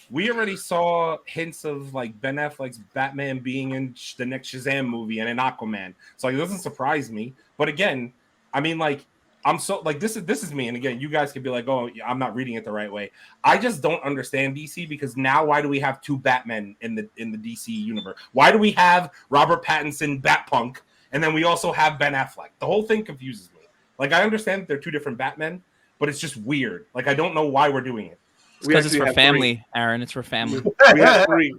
We already saw hints of like Ben Affleck's Batman being in the next Shazam movie and in Aquaman, so like, it doesn't surprise me. But again, I mean, like, I'm so like this is me, and again, you guys could be like, oh, I'm not reading it the right way. I just don't understand DC, because now why do we have two Batmen in the DC universe? Why do we have Robert Pattinson Batpunk, and then we also have Ben Affleck? The whole thing confuses me. Like, I understand that they're two different Batmen, but it's just weird. Like, I don't know why we're doing it. Because it's for family, Aaron. It's for family. We have three.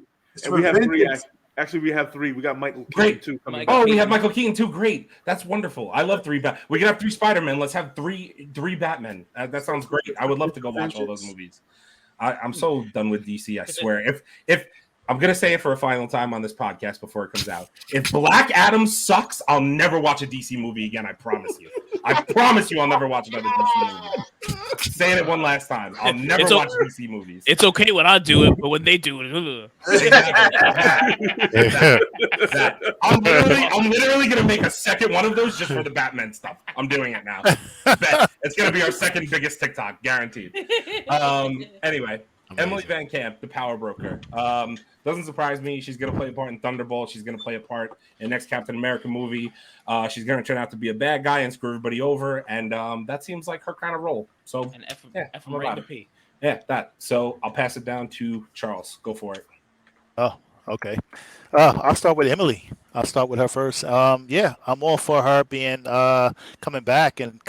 Actually, we have three. We got Michael Keaton too. We have Michael Keaton too. Great. That's wonderful. I love three. We can have three Spider-Men. Let's have three Batmen. That sounds great. I would love to go watch all those movies. I'm so done with DC. I swear. If I'm going to say it for a final time on this podcast before it comes out. If Black Adam sucks, I'll never watch a DC movie again. I promise you. I promise you I'll never watch another DC movie. Saying it one last time. I'll never watch DC movies. It's okay when I do it, but when they do it. I'm literally going to make a second one of those just for the Batman stuff. I'm doing it now. Bet. It's going to be our second biggest TikTok, guaranteed. Anyway. Emily Van Camp, the power broker. Doesn't surprise me. She's going to play a part in Thunderbolt. She's going to play a part in the next Captain America movie. She's going to turn out to be a bad guy and screw everybody over. And that seems like her kind of role. So, yeah, that. So I'll pass it down to Charles. Go for it. Oh, okay. I'll start with Emily. I'll start with her first. Yeah, I'm all for her being coming back and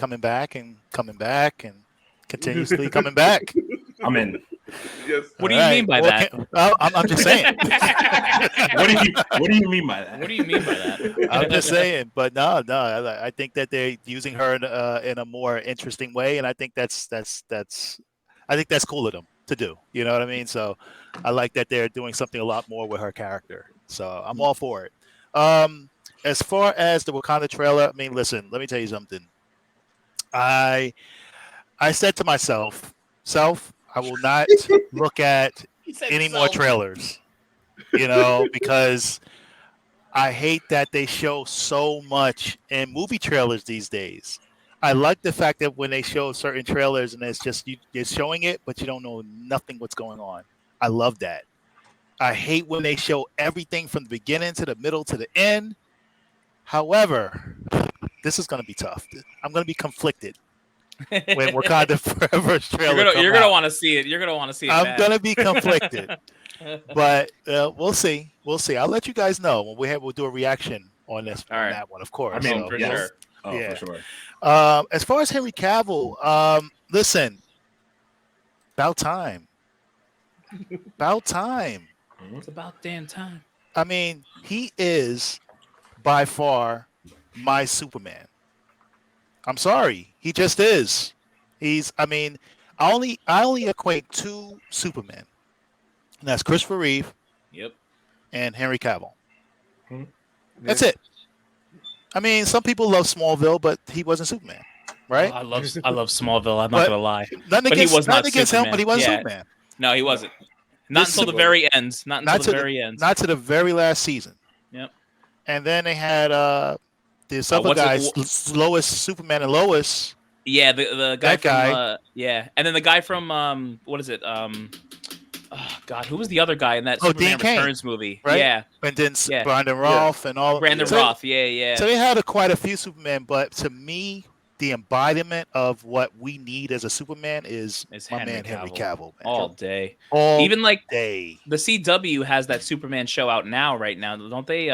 continuously coming back. I'm in. Yes. What do you mean by that? I'm just saying. What do you mean by that? What do you mean by that? I'm just saying. But no. I think that they're using her in a more interesting way, and I think that's cool of them to do. You know what I mean? So I like that they're doing something a lot more with her character. So I'm all for it. As far as the Wakanda trailer, I mean, listen, let me tell you something. I said to myself, I will not look at any more trailers, because I hate that they show so much in movie trailers these days. I like the fact that when they show certain trailers and it's just you're showing it, but you don't know nothing what's going on. I love that. I hate when they show everything from the beginning to the middle to the end. However, this is going to be tough. I'm going to be conflicted when Wakanda Forever trailer you're gonna want to see it. You're gonna want to see it. I'm going to be conflicted, but we'll see. We'll see. I'll let you guys know when we'll do a reaction on this. All right. That one, of course. I mean, for yes. sure. Oh, Yeah. for sure. As far as Henry Cavill, listen, about time. About time. It's about damn time. I mean, he is by far my Superman. I'm sorry, he just is. I only equate two Supermen, and that's Christopher Reeve Yep. and Henry Cavill. Hmm. That's it. I mean, some people love Smallville, but he wasn't Superman, right? I love Smallville. I'm But- not gonna lie. Nothing But he against, was not nothing against him, Superman. but he wasn't Yeah. Superman. No, he wasn't. Not This until the is- very end. Not until Not the to the- very end. Not to the very last season. Yep. And then they had this other what's it- guy, Lois, Superman and Lois. Yeah, the guy That guy. from yeah, and then the guy from what is it? Oh God, who was the other guy in that Oh, Superman Dean Cain, Returns movie? right? Yeah, And then Yeah. Brandon Roth and all. Brandon so, Roth. Yeah. So they had quite a few Supermen, but to me, the embodiment of what we need as a Superman is It's my Henry man Henry Cavill. Cavill. Man. All day. All Even like day. the CW has that Superman show out now, right now, don't they?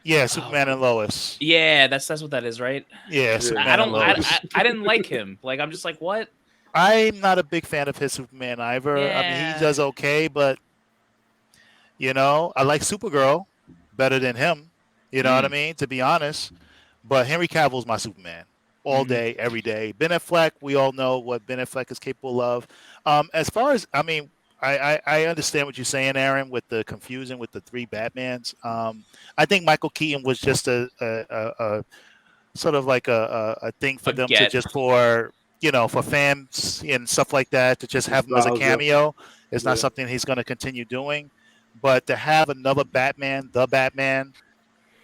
Yeah, Superman and Lois. Yeah, that's what that is, right? Yeah, Superman I and don't. Lois. I didn't like him. Like, I'm just like, what? I'm not a big fan of his Superman either. I mean, Yeah. he does okay, but I like Supergirl better than him. You know what I mean? To be honest, but Henry Cavill's my Superman all day, every day. Ben Affleck, we all know what Ben Affleck is capable of. As far as I understand what you're saying, Aaron, with the confusion with the three Batmans. I think Michael Keaton was just a sort of like a thing for them to just for fans and stuff like that, to just have him as a cameo. It's not something he's going to continue doing. But to have another Batman, the Batman,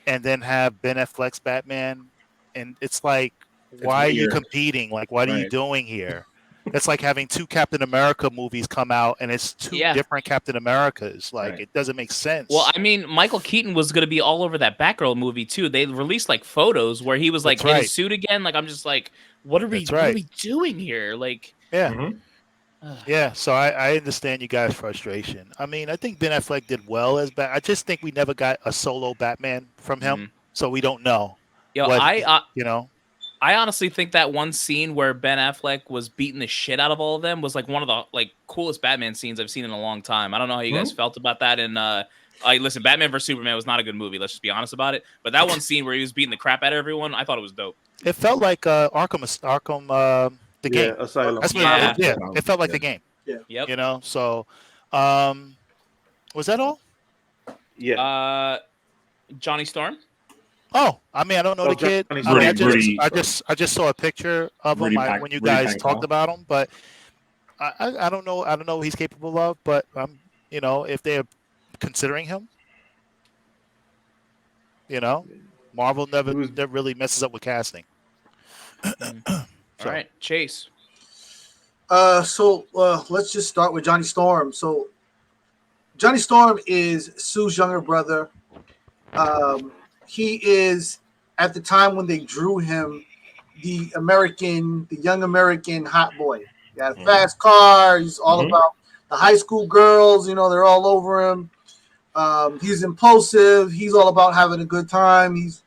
and then have Ben Affleck's Batman, and it's like, why are you competing? Like, what are you doing here? It's like having two Captain America movies come out, and it's two different Captain Americas. Like, it doesn't make sense. Well, I mean, Michael Keaton was going to be all over that Batgirl movie too. They released like photos where he was like in his suit again. Like, I'm just like, what are we doing here? Like, yeah. So I understand you guys' frustration. I mean, I think Ben Affleck did well as Batman. I just think we never got a solo Batman from him, so we don't know. I honestly think that one scene where Ben Affleck was beating the shit out of all of them was like one of the coolest Batman scenes I've seen in a long time. I don't know how you guys felt about that. And listen, Batman vs Superman was not a good movie. Let's just be honest about it. But that one scene where he was beating the crap out of everyone, I thought it was dope. It felt like Arkham, the game. Asylum. That's what it felt like the game. Yeah. Yep. So was that all? Yeah. Johnny Storm. Oh, I mean, I don't know the kid. I just saw a picture of him when you guys talked about him, but I don't know. I don't know what he's capable of, but if they're considering him, Marvel never really messes up with casting. All right, Chase. So let's just start with Johnny Storm. So Johnny Storm is Sue's younger brother. He is, at the time when they drew him, the young American hot boy. He got a fast car. He's all about the high school girls. They're all over him. He's impulsive. He's all about having a good time. He's,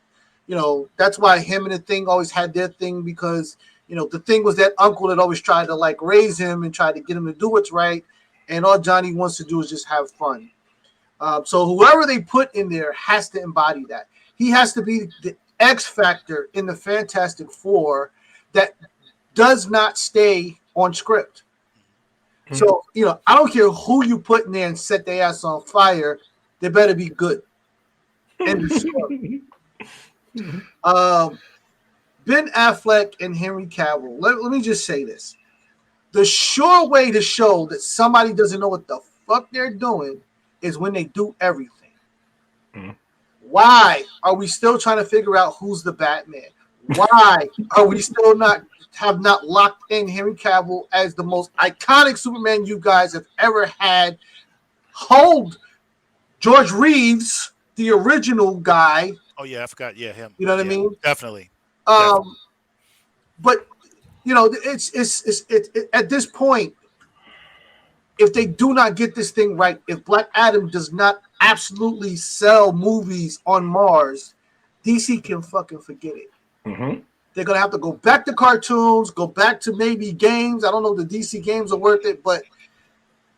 that's why him and the Thing always had their thing, because, the Thing was that uncle that always tried to raise him and try to get him to do what's right. And all Johnny wants to do is just have fun. So whoever they put in there has to embody that. He has to be the X factor in the Fantastic Four that does not stay on script. So, I don't care who you put in there and set their ass on fire. They better be good. End of story. Ben Affleck and Henry Cavill. Let me just say this. The sure way to show that somebody doesn't know what the fuck they're doing is when they do everything. Why are we still trying to figure out who's the Batman? Why are we still not locked in Henry Cavill as the most iconic Superman you guys have ever had? Hold George Reeves, the original guy. Oh yeah, I forgot. Yeah, him. You know what I mean? Definitely. But you know, it's at this point, if they do not get this thing right, if Black Adam does not absolutely sell movies on Mars, DC can fucking forget it. Mm-hmm. They're gonna have to go back to cartoons, go back to maybe games. I don't know if the DC games are worth it, but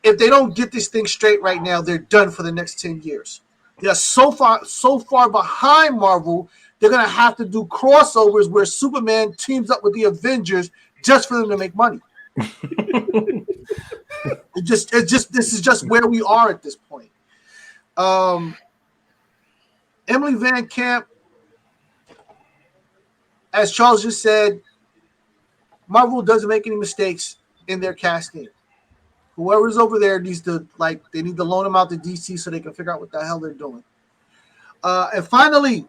if they don't get this thing straight right now, they're done for the next 10 years. They're so far behind Marvel. They're gonna have to do crossovers where Superman teams up with the Avengers just for them to make money. This is just where we are at this point. Emily Van Camp, as Charles just said, Marvel doesn't make any mistakes in their casting. Whoever's over there needs to they need to loan them out to DC so they can figure out what the hell they're doing. And finally,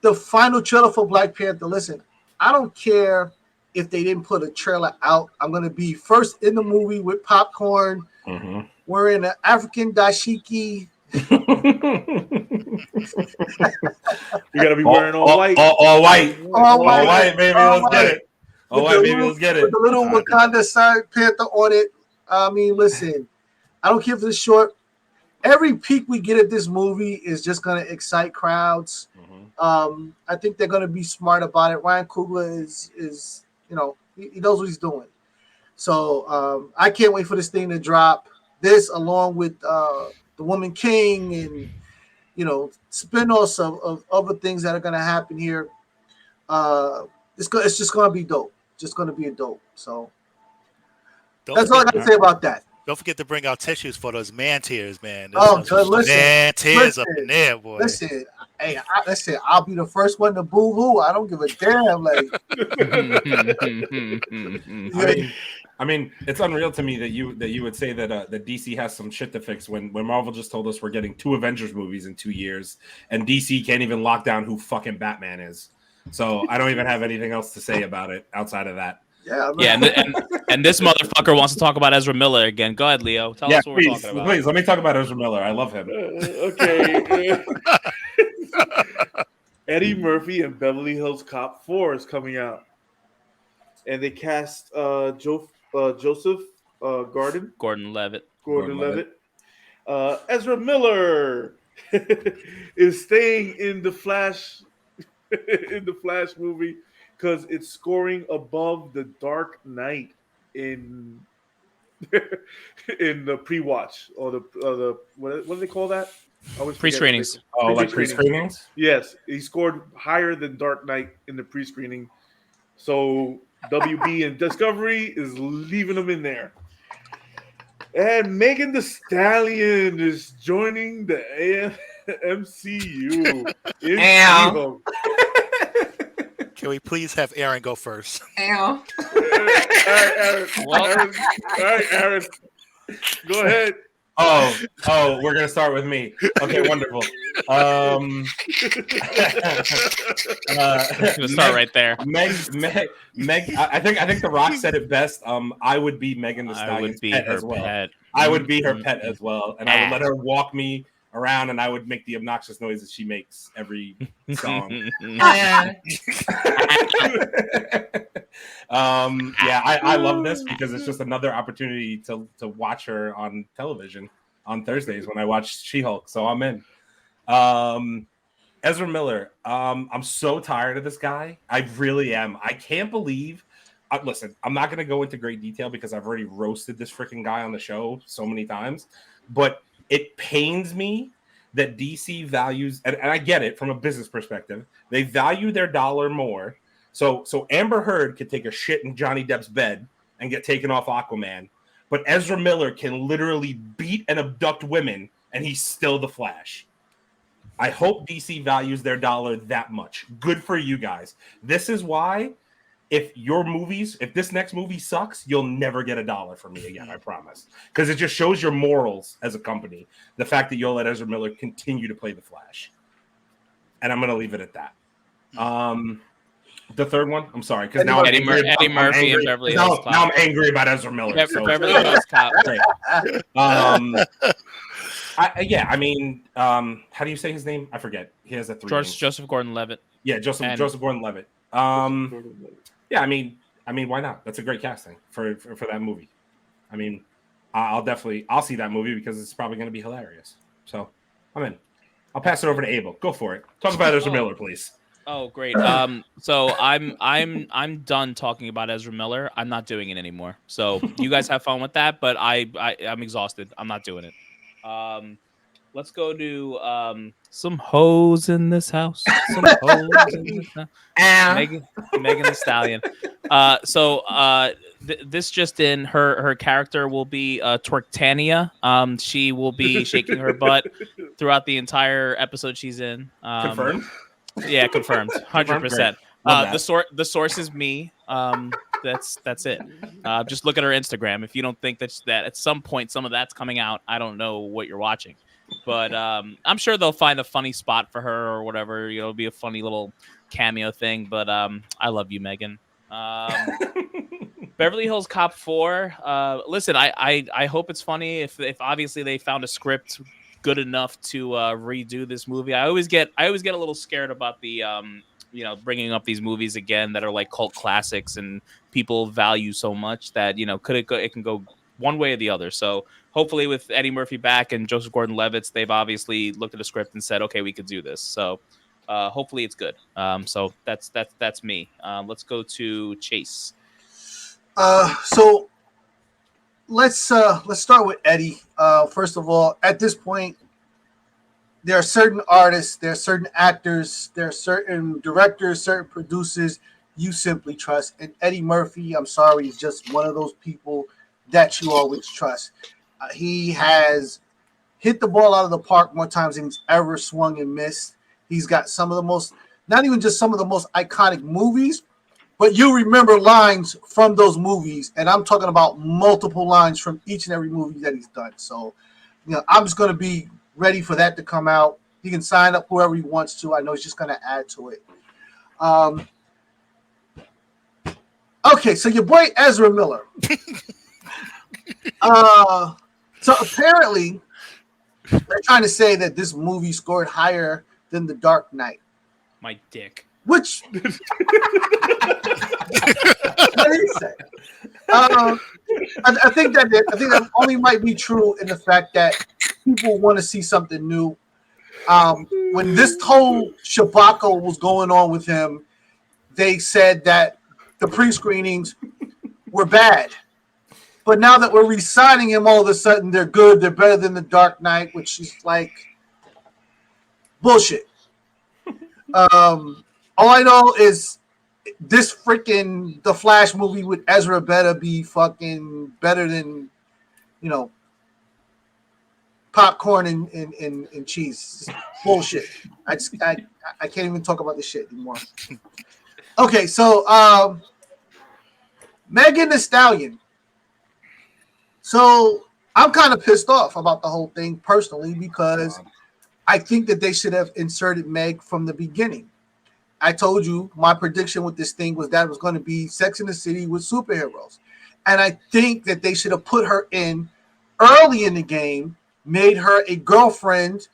the final trailer for Black Panther. Listen, I don't care if they didn't put a trailer out. I'm going to be first in the movie with popcorn, wearing an African dashiki. You got to be wearing all white. All white. All white, baby. Let's get it. All white, baby. Let's get it. With the little Wakanda side Panther on it. I mean, listen, I don't care if it's short. Every peek we get at this movie is just going to excite crowds. I think they're going to be smart about it. Ryan Coogler is he knows what he's doing. So I can't wait for this thing to drop. This, along with the Woman King and, spin-offs of other things that are going to happen here. It's just going to be dope. Just going to be a dope. So that's all I got to say about that. Don't forget to bring out tissues for those man tears, man. Listen, man tears up in there, boy. Listen, I'll be the first one to boo-hoo. I don't give a damn. I mean, it's unreal to me that you would say that DC has some shit to fix when Marvel just told us we're getting 2 Avengers movies in 2 years, and DC can't even lock down who fucking Batman is. So I don't even have anything else to say about it outside of that. Yeah, and this motherfucker wants to talk about Ezra Miller again. Go ahead, Leo. Tell us what we're talking about. Please, let me talk about Ezra Miller. I love him. Okay. Eddie Murphy and Beverly Hills Cop 4 is coming out. And they cast Joseph Gordon-Levitt. Ezra Miller is staying in the Flash movie because it's scoring above the Dark Knight in the pre-watch or the what do they call that? Pre-screenings. Pre-screenings? Yes, he scored higher than Dark Knight in the pre-screening. So WB and Discovery is leaving them in there. And Megan the Stallion is joining the MCU. Can we please have Aaron go first? All right, Aaron. Go ahead. Oh, we're gonna start with me. Okay, wonderful. Gonna start right there. Meg. I think The Rock said it best. I would be Megan the Stallion's pet as well. I would be her pet as well, and I would let her walk me around, and I would make the obnoxious noises she makes every song. I love this because it's just another opportunity to watch her on television on Thursdays when I watch She-Hulk. So I'm in. Ezra Miller. I'm so tired of this guy. I really am. I can't believe. Listen, I'm not going to go into great detail because I've already roasted this freaking guy on the show so many times, but it pains me that DC values, and I get it from a business perspective, they value their dollar more. So Amber Heard could take a shit in Johnny Depp's bed and get taken off Aquaman, but Ezra Miller can literally beat and abduct women, and he's still the Flash. I hope DC values their dollar that much. Good for you guys. This is why if this next movie sucks, you'll never get $1 from me again, I promise. Because it just shows your morals as a company, the fact that you'll let Ezra Miller continue to play the Flash. And I'm going to leave it at that. The third one. I'm sorry, because Eddie now I'm Eddie, angry. Eddie I'm Murphy angry. and Beverly Hills Cop. Now I'm angry about Ezra Miller. So Beverly Hills Cop. I mean, how do you say his name? I forget. He has a three. Joseph Gordon-Levitt. Yeah, Joseph Gordon-Levitt. Yeah, I mean, why not? That's a great casting for that movie. I mean, I'll see that movie because it's probably going to be hilarious. So I'm in. I'll pass it over to Abel. Go for it. Talk about Ezra Miller, please. Oh, great. So I'm done talking about Ezra Miller. I'm not doing it anymore. So you guys have fun with that, but I'm exhausted. I'm not doing it. Let's go to some hoes in this house. Some hoes in this house. Megan the Stallion. This just in, her character will be Twerktania. She will be shaking her butt throughout the entire episode she's in. Confirmed? Yeah, confirmed. 100%. The source is me. That's it. Just look at her Instagram. If you don't think that at some point some of that's coming out, I don't know what you're watching. But I'm sure they'll find a funny spot for her or whatever. It'll be a funny little cameo thing. But I love you, Megan. Beverly Hills Cop 4. Listen, I hope it's funny. If obviously they found a script good enough to redo this movie. I always get a little scared about the bringing up these movies again that are like cult classics and people value so much that it can go one way or the other. So hopefully with Eddie Murphy back and Joseph Gordon-Levitt, they've obviously looked at the script and said, okay, we could do this. So hopefully it's good. So that's me. Let's go to Chase. So let's start with Eddie. First of all, at this point, there are certain artists, there are certain actors, there are certain directors, certain producers you simply trust. And Eddie Murphy, I'm sorry, is just one of those people that you always trust. He has hit the ball out of the park more times than he's ever swung and missed. He's got some of the most, not even just some of the most iconic movies, but you remember lines from those movies. And I'm talking about multiple lines from each and every movie that he's done. So, I'm just going to be ready for that to come out. He can sign up whoever he wants to. I know he's just going to add to it. Okay, so your boy Ezra Miller. So apparently, they're trying to say that this movie scored higher than The Dark Knight. My dick. Which what did he say? I think that only might be true in the fact that people want to see something new. When this whole Shabaka was going on with him, they said that the pre-screenings were bad. But now that we're re-signing him, all of a sudden they're good. They're better than The Dark Knight, which is like bullshit. All I know is this freaking The Flash movie with Ezra better be fucking better than, popcorn and cheese. Bullshit. I can't even talk about this shit anymore. Okay, so Megan the Stallion. So I'm kind of pissed off about the whole thing personally because I think that they should have inserted Meg from the beginning. I told you my prediction with this thing was that it was going to be Sex in the City with superheroes. And I think that they should have put her in early in the game, made her a girlfriend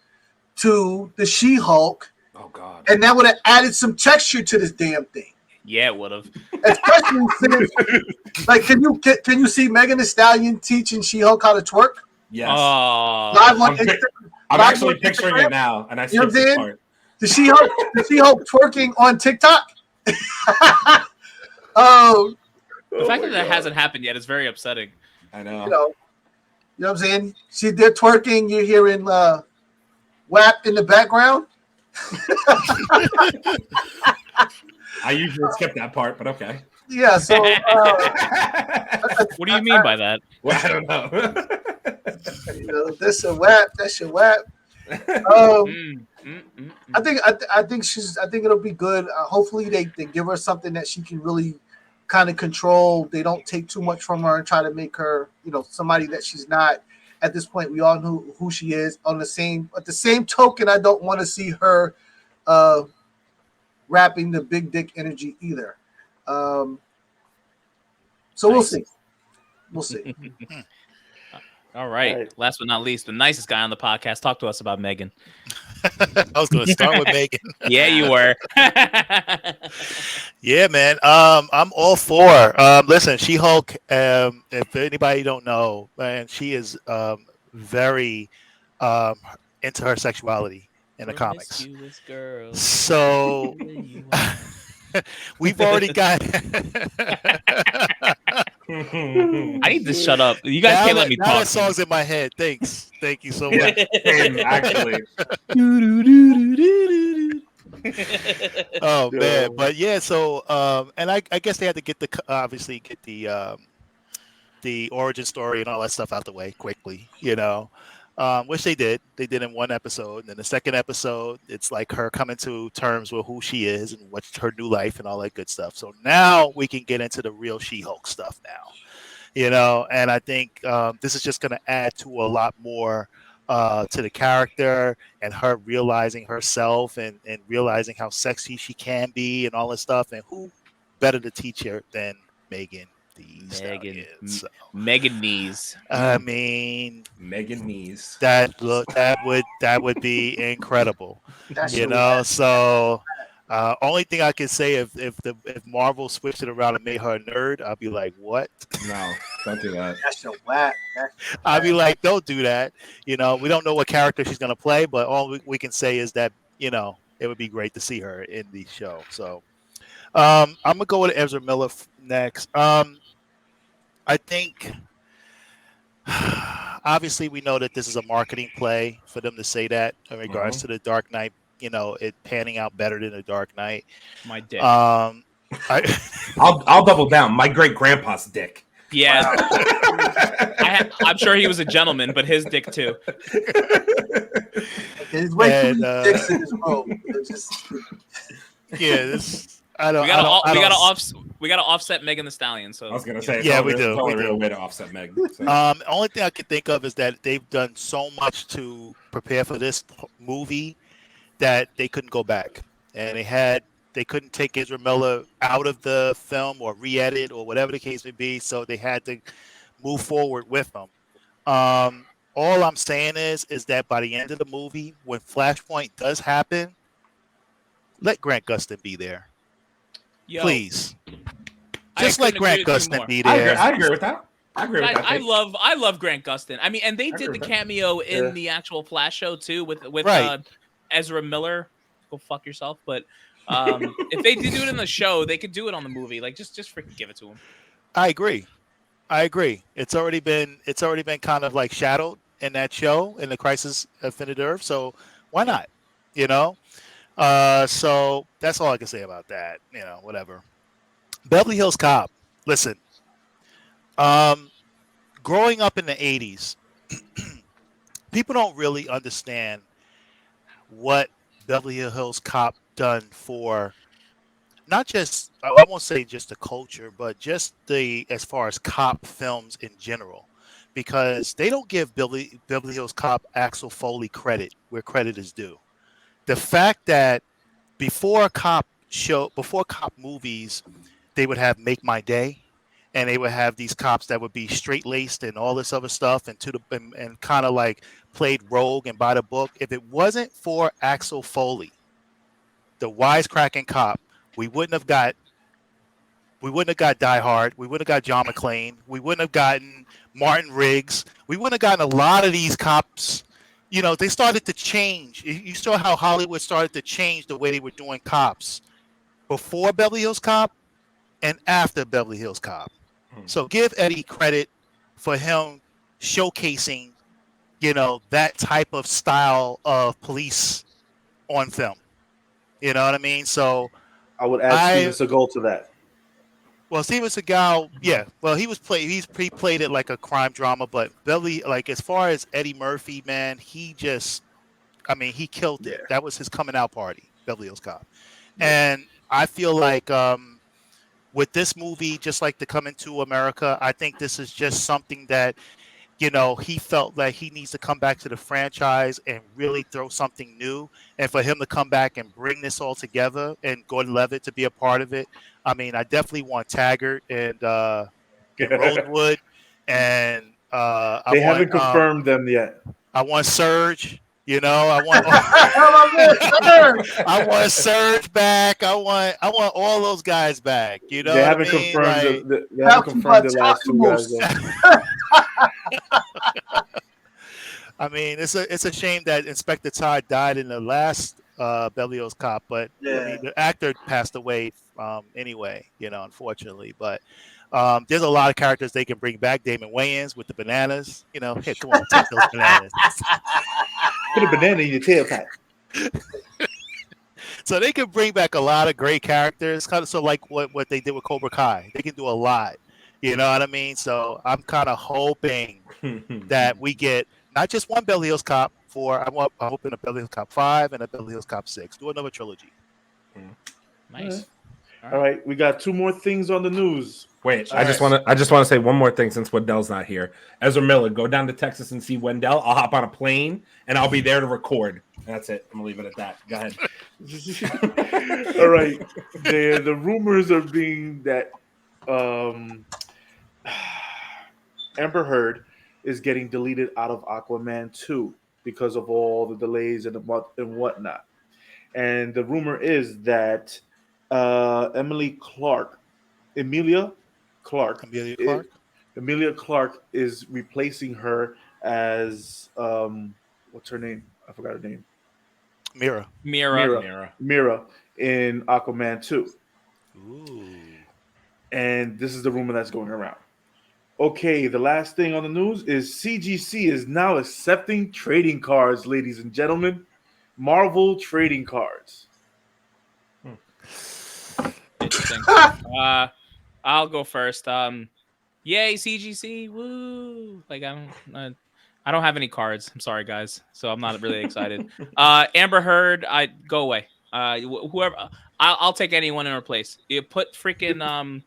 to the She-Hulk. Oh, God. And that would have added some texture to this damn thing. Yeah, it would have. Especially since, like, can you see Megan the Stallion teaching She-Hulk how to twerk? Yes. Live on Instagram. I'm actually picturing it now, and I see this part. The She-Hulk twerking on TikTok? The fact that hasn't happened yet is very upsetting. I know. You know what I'm saying? They're twerking. You're hearing WAP in the background. I usually skip that part, but okay. Yeah. So, what do you mean by that? Well, I don't know. This a WAP. That's your WAP. I think it'll be good. Hopefully they give her something that she can really kind of control. They don't take too much from her and try to make her, somebody that she's not. At this point, we all know who she is. At the same token, I don't want to see her rapping the big dick energy either. So we'll see. We'll see. All right. All right. Last but not least, the nicest guy on the podcast. Talk to us about Megan. I was going to start with Megan. Yeah, you were. Yeah, man. I'm all for. Listen, She-Hulk. If anybody don't know, man, she is very into her sexuality in the comics. Girl. So we've already got. I need to shut up. You guys can't let me now talk. that song's in my head. Thanks. Thank you so much. Same, actually. Oh man, but yeah. So and I guess they had to get the origin story and all that stuff out the way quickly, which they did. They did in one episode, and then the second episode, it's like her coming to terms with who she is and what's her new life and all that good stuff. So now we can get into the real She-Hulk stuff now, and I think this is just going to add to a lot more to the character and her realizing herself and realizing how sexy she can be and all that stuff. And who better to teach her than Megan the Stallion? Megan knees. I mean, Megan knees. that would be incredible. That's So only thing I can say if Marvel switched it around and made her a nerd, I'd be like, what? No, don't do that. That's a whack. I'd be like, don't do that. We don't know what character she's gonna play, but all we can say is that it would be great to see her in the show. So I'm gonna go with Ezra Miller next. I think obviously we know that this is a marketing play for them to say that in regards to the Dark Knight, it panning out better than the Dark Knight. My dick. I'll double down. My great grandpa's dick. Yeah. I'm sure he was a gentleman, but his dick too. His way too many dicks in his robe. Yeah, we gotta offset Megan the Stallion. So I was gonna say, yeah, we do. It's the only real way to offset Meg. So. The only thing I can think of is that they've done so much to prepare for this movie that they couldn't go back, and they couldn't take Ezra Miller out of the film or re-edit or whatever the case may be, so they had to move forward with him. All I'm saying is that by the end of the movie, when Flashpoint does happen, let Grant Gustin be there. Yo, Please. I Just let couldn't Grant agree with you Gustin more. be there. I agree with that. I agree with that. I love Grant Gustin. I mean, and they did the cameo in the actual Flash show too with Right. Ezra Miller. Go fuck yourself. But if they did do it in the show, they could do it on the movie. Like just freaking give it to him. I agree. It's already been kind of like shadowed in that show in the Crisis of Infinite Earth. So why not? So that's all I can say about that. Whatever. Beverly Hills Cop. Listen. Growing up in the 80s, people don't really understand what Beverly Hills Cop done for not just, I won't say just the culture, but just as far as cop films in general, because they don't give Beverly Hills Cop Axel Foley credit where credit is due. The fact that before cop movies, they would have Make My Day, and they would have these cops that would be straight laced and all this other stuff, and kind of like played rogue and by the book. If it wasn't for Axel Foley, the wisecracking cop, we wouldn't have got Die Hard. We wouldn't have got John McClane. We wouldn't have gotten Martin Riggs. We wouldn't have gotten a lot of these cops. They started to change. You saw how Hollywood started to change the way they were doing cops before Beverly Hills Cop and after Beverly Hills Cop. So give Eddie credit for him showcasing, that type of style of police on film. You know what I mean? So I would add Steven Seagal to that. Well, Steven Seagal, yeah. Well, he played it like a crime drama, but Beverly, like as far as Eddie Murphy, man, he killed it. That was his coming out party, Beverly Hills Cop. And I feel like with this movie, just like the Coming to America, I think this is just something that he felt like he needs to come back to the franchise and really throw something new. And for him to come back and bring this all together and Gordon Levitt to be a part of it, I mean, I definitely want Taggart and Rosewood, and They haven't confirmed them yet. I want Surge. I want I want Surge back. I want all those guys back. They haven't confirmed they haven't confirmed the last two guys though. I mean, it's a shame that Inspector Todd died in the last Beverly Hills Cop, but I mean, the actor passed away anyway. Unfortunately, but. There's a lot of characters they can bring back. Damon Wayans with the bananas. Hey, come on, take those bananas. Put a banana in your tailpipe. So they can bring back a lot of great characters, kind of so like what they did with Cobra Kai. They can do a lot. You know what I mean? So I'm kind of hoping that we get not just one Beverly Hills Cop 4. I'm hoping a Beverly Hills Cop 5 and a Beverly Hills Cop 6. Do another trilogy. Nice. All right, we got 2 more things on the news. Wait, I just want to say one more thing since Wendell's not here. Ezra Miller, go down to Texas and see Wendell. I'll hop on a plane and I'll be there to record. That's it. I'm gonna leave it at that. Go ahead. All right. The rumors are being that Amber Heard is getting deleted out of Aquaman 2 because of all the delays and whatnot. And the rumor is that Emilia Clarke is replacing her as what's her name? I forgot her name. Mira in Aquaman 2. Ooh. And this is the rumor that's going around. Okay, the last thing on the news is CGC is now accepting trading cards, ladies and gentlemen. Marvel trading cards. Interesting. I'll go first. Yay, CGC! Woo! Like I don't have any cards. I'm sorry, guys. So I'm not really excited. Amber Heard, I go away. Whoever, I'll take anyone in her place. You put freaking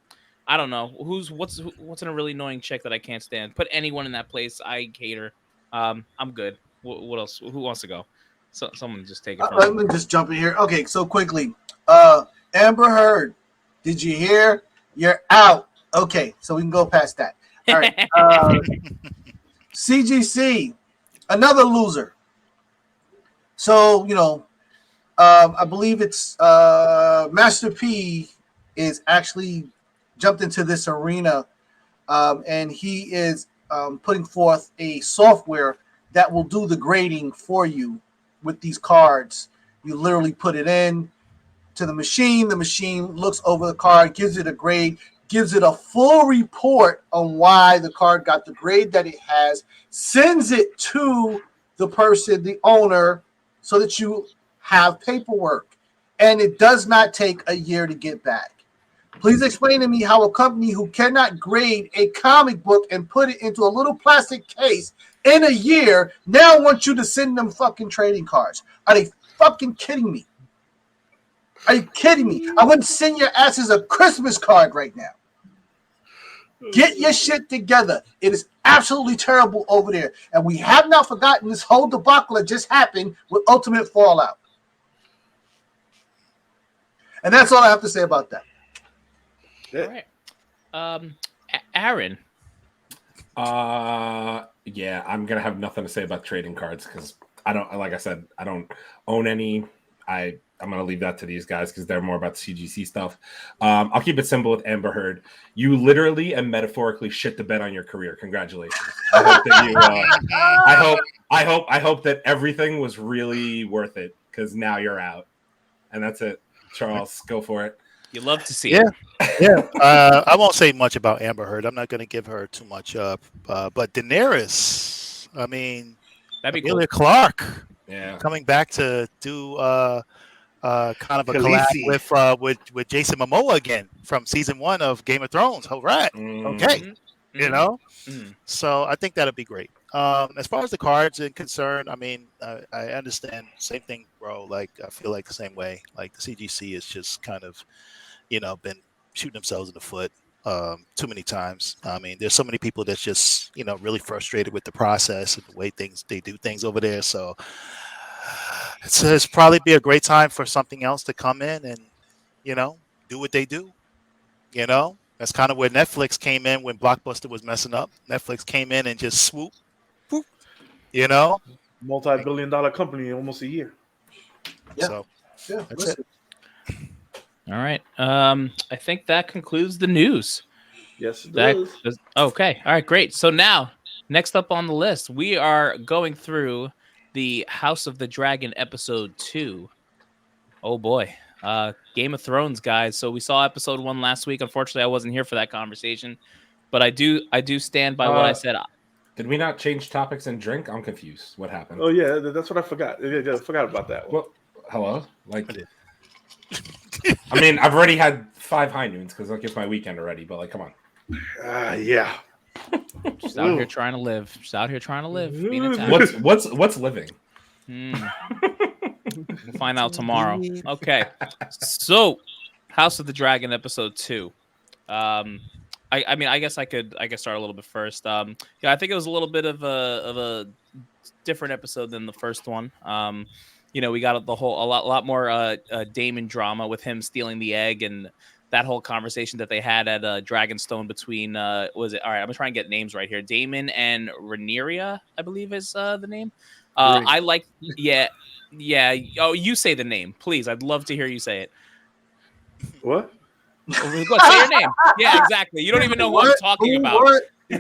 I don't know what's an really annoying chick that I can't stand. Put anyone in that place. I hate her. I'm good. What else? Who wants to go? So someone just take it from Let me just jump in here. Okay, so quickly, Amber Heard, did you hear? You're out. Okay, so we can go past that. All right. CGC, another loser. So, I believe it's Master P is actually jumped into this arena, and he is putting forth a software that will do the grading for you with these cards. You literally put it in to the machine looks over the card, gives it a grade, gives it a full report on why the card got the grade that it has, sends it to the person, the owner, so that you have paperwork. And it does not take a year to get back. Please explain to me how a company who cannot grade a comic book and put it into a little plastic case in a year now wants you to send them fucking trading cards. Are they fucking kidding me? Are you kidding me? I wouldn't send your asses a Christmas card right now. Get your shit together. It is absolutely terrible over there. And we have not forgotten this whole debacle that just happened with Ultimate Fallout. And that's all I have to say about that. All right. Aaron. Yeah, I'm gonna have nothing to say about trading cards because I don't, like I said, I don't own any. I'm going to leave that to these guys because they're more about the CGC stuff. I'll keep it simple with Amber Heard. You literally and metaphorically shit the bed on your career. Congratulations. I hope that you. I hope that everything was really worth it because now you're out, and that's it. Charles, go for it. You love to see it. Yeah. I won't say much about Amber Heard. I'm not going to give her too much up. But Daenerys, I mean, that'd be Emilia Clarke. Yeah, coming back to do kind of a collab with Jason Momoa again from season 1 of Game of Thrones. All right, okay, So I think that'll be great. As far as the cards are concerned, I mean, I understand. Same thing, bro. Like I feel like the same way. Like the CGC is just kind of, been shooting themselves in the foot. too many times. I mean, there's so many people that's just really frustrated with the process and the way they do things over there. So it's probably be a great time for something else to come in and do what they do. That's kind of where Netflix came in when Blockbuster was messing up. Netflix came in and just swoop, whoop, multi-billion-dollar company in almost a year. Yeah. So Yeah, that's it. All right. I think that concludes the news. Yes, it does. Okay. All right, great. So now, next up on the list, we are going through the House of the Dragon episode 2. Oh boy. Game of Thrones, guys. So we saw episode 1 last week. Unfortunately, I wasn't here for that conversation, but I do stand by what I said. Did we not change topics and drink? I'm confused. What happened? Oh yeah, that's what I forgot. I forgot about that one. Well, hello? I mean, I've already had 5 high noons because it's my weekend already, but come on. Yeah. Just out here trying to live. Being a What's living? We'll find out tomorrow. Okay. So, House of the Dragon episode 2. I mean, I guess I could start a little bit first. I think it was a little bit of a different episode than the first one. We got a lot more Daemon drama with him stealing the egg and that whole conversation that they had at Dragonstone between was it? All right, I'm gonna try and get names right here. Daemon and Rhaenyra, I believe is the name. I like, yeah. Oh, you say the name, please. I'd love to hear you say it. What? Go, say your name. Yeah, exactly. You don't even know what I'm talking about. What? He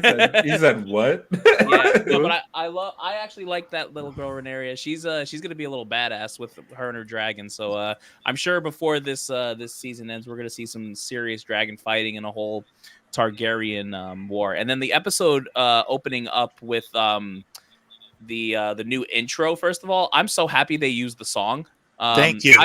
said what? Yeah, no, but I actually like that little girl Rhaenyra. She's gonna be a little badass with her and her dragon. So I'm sure before this season ends, we're gonna see some serious dragon fighting and a whole Targaryen war. And then the episode opening up with the new intro. First of all, I'm so happy they used the song. Thank you.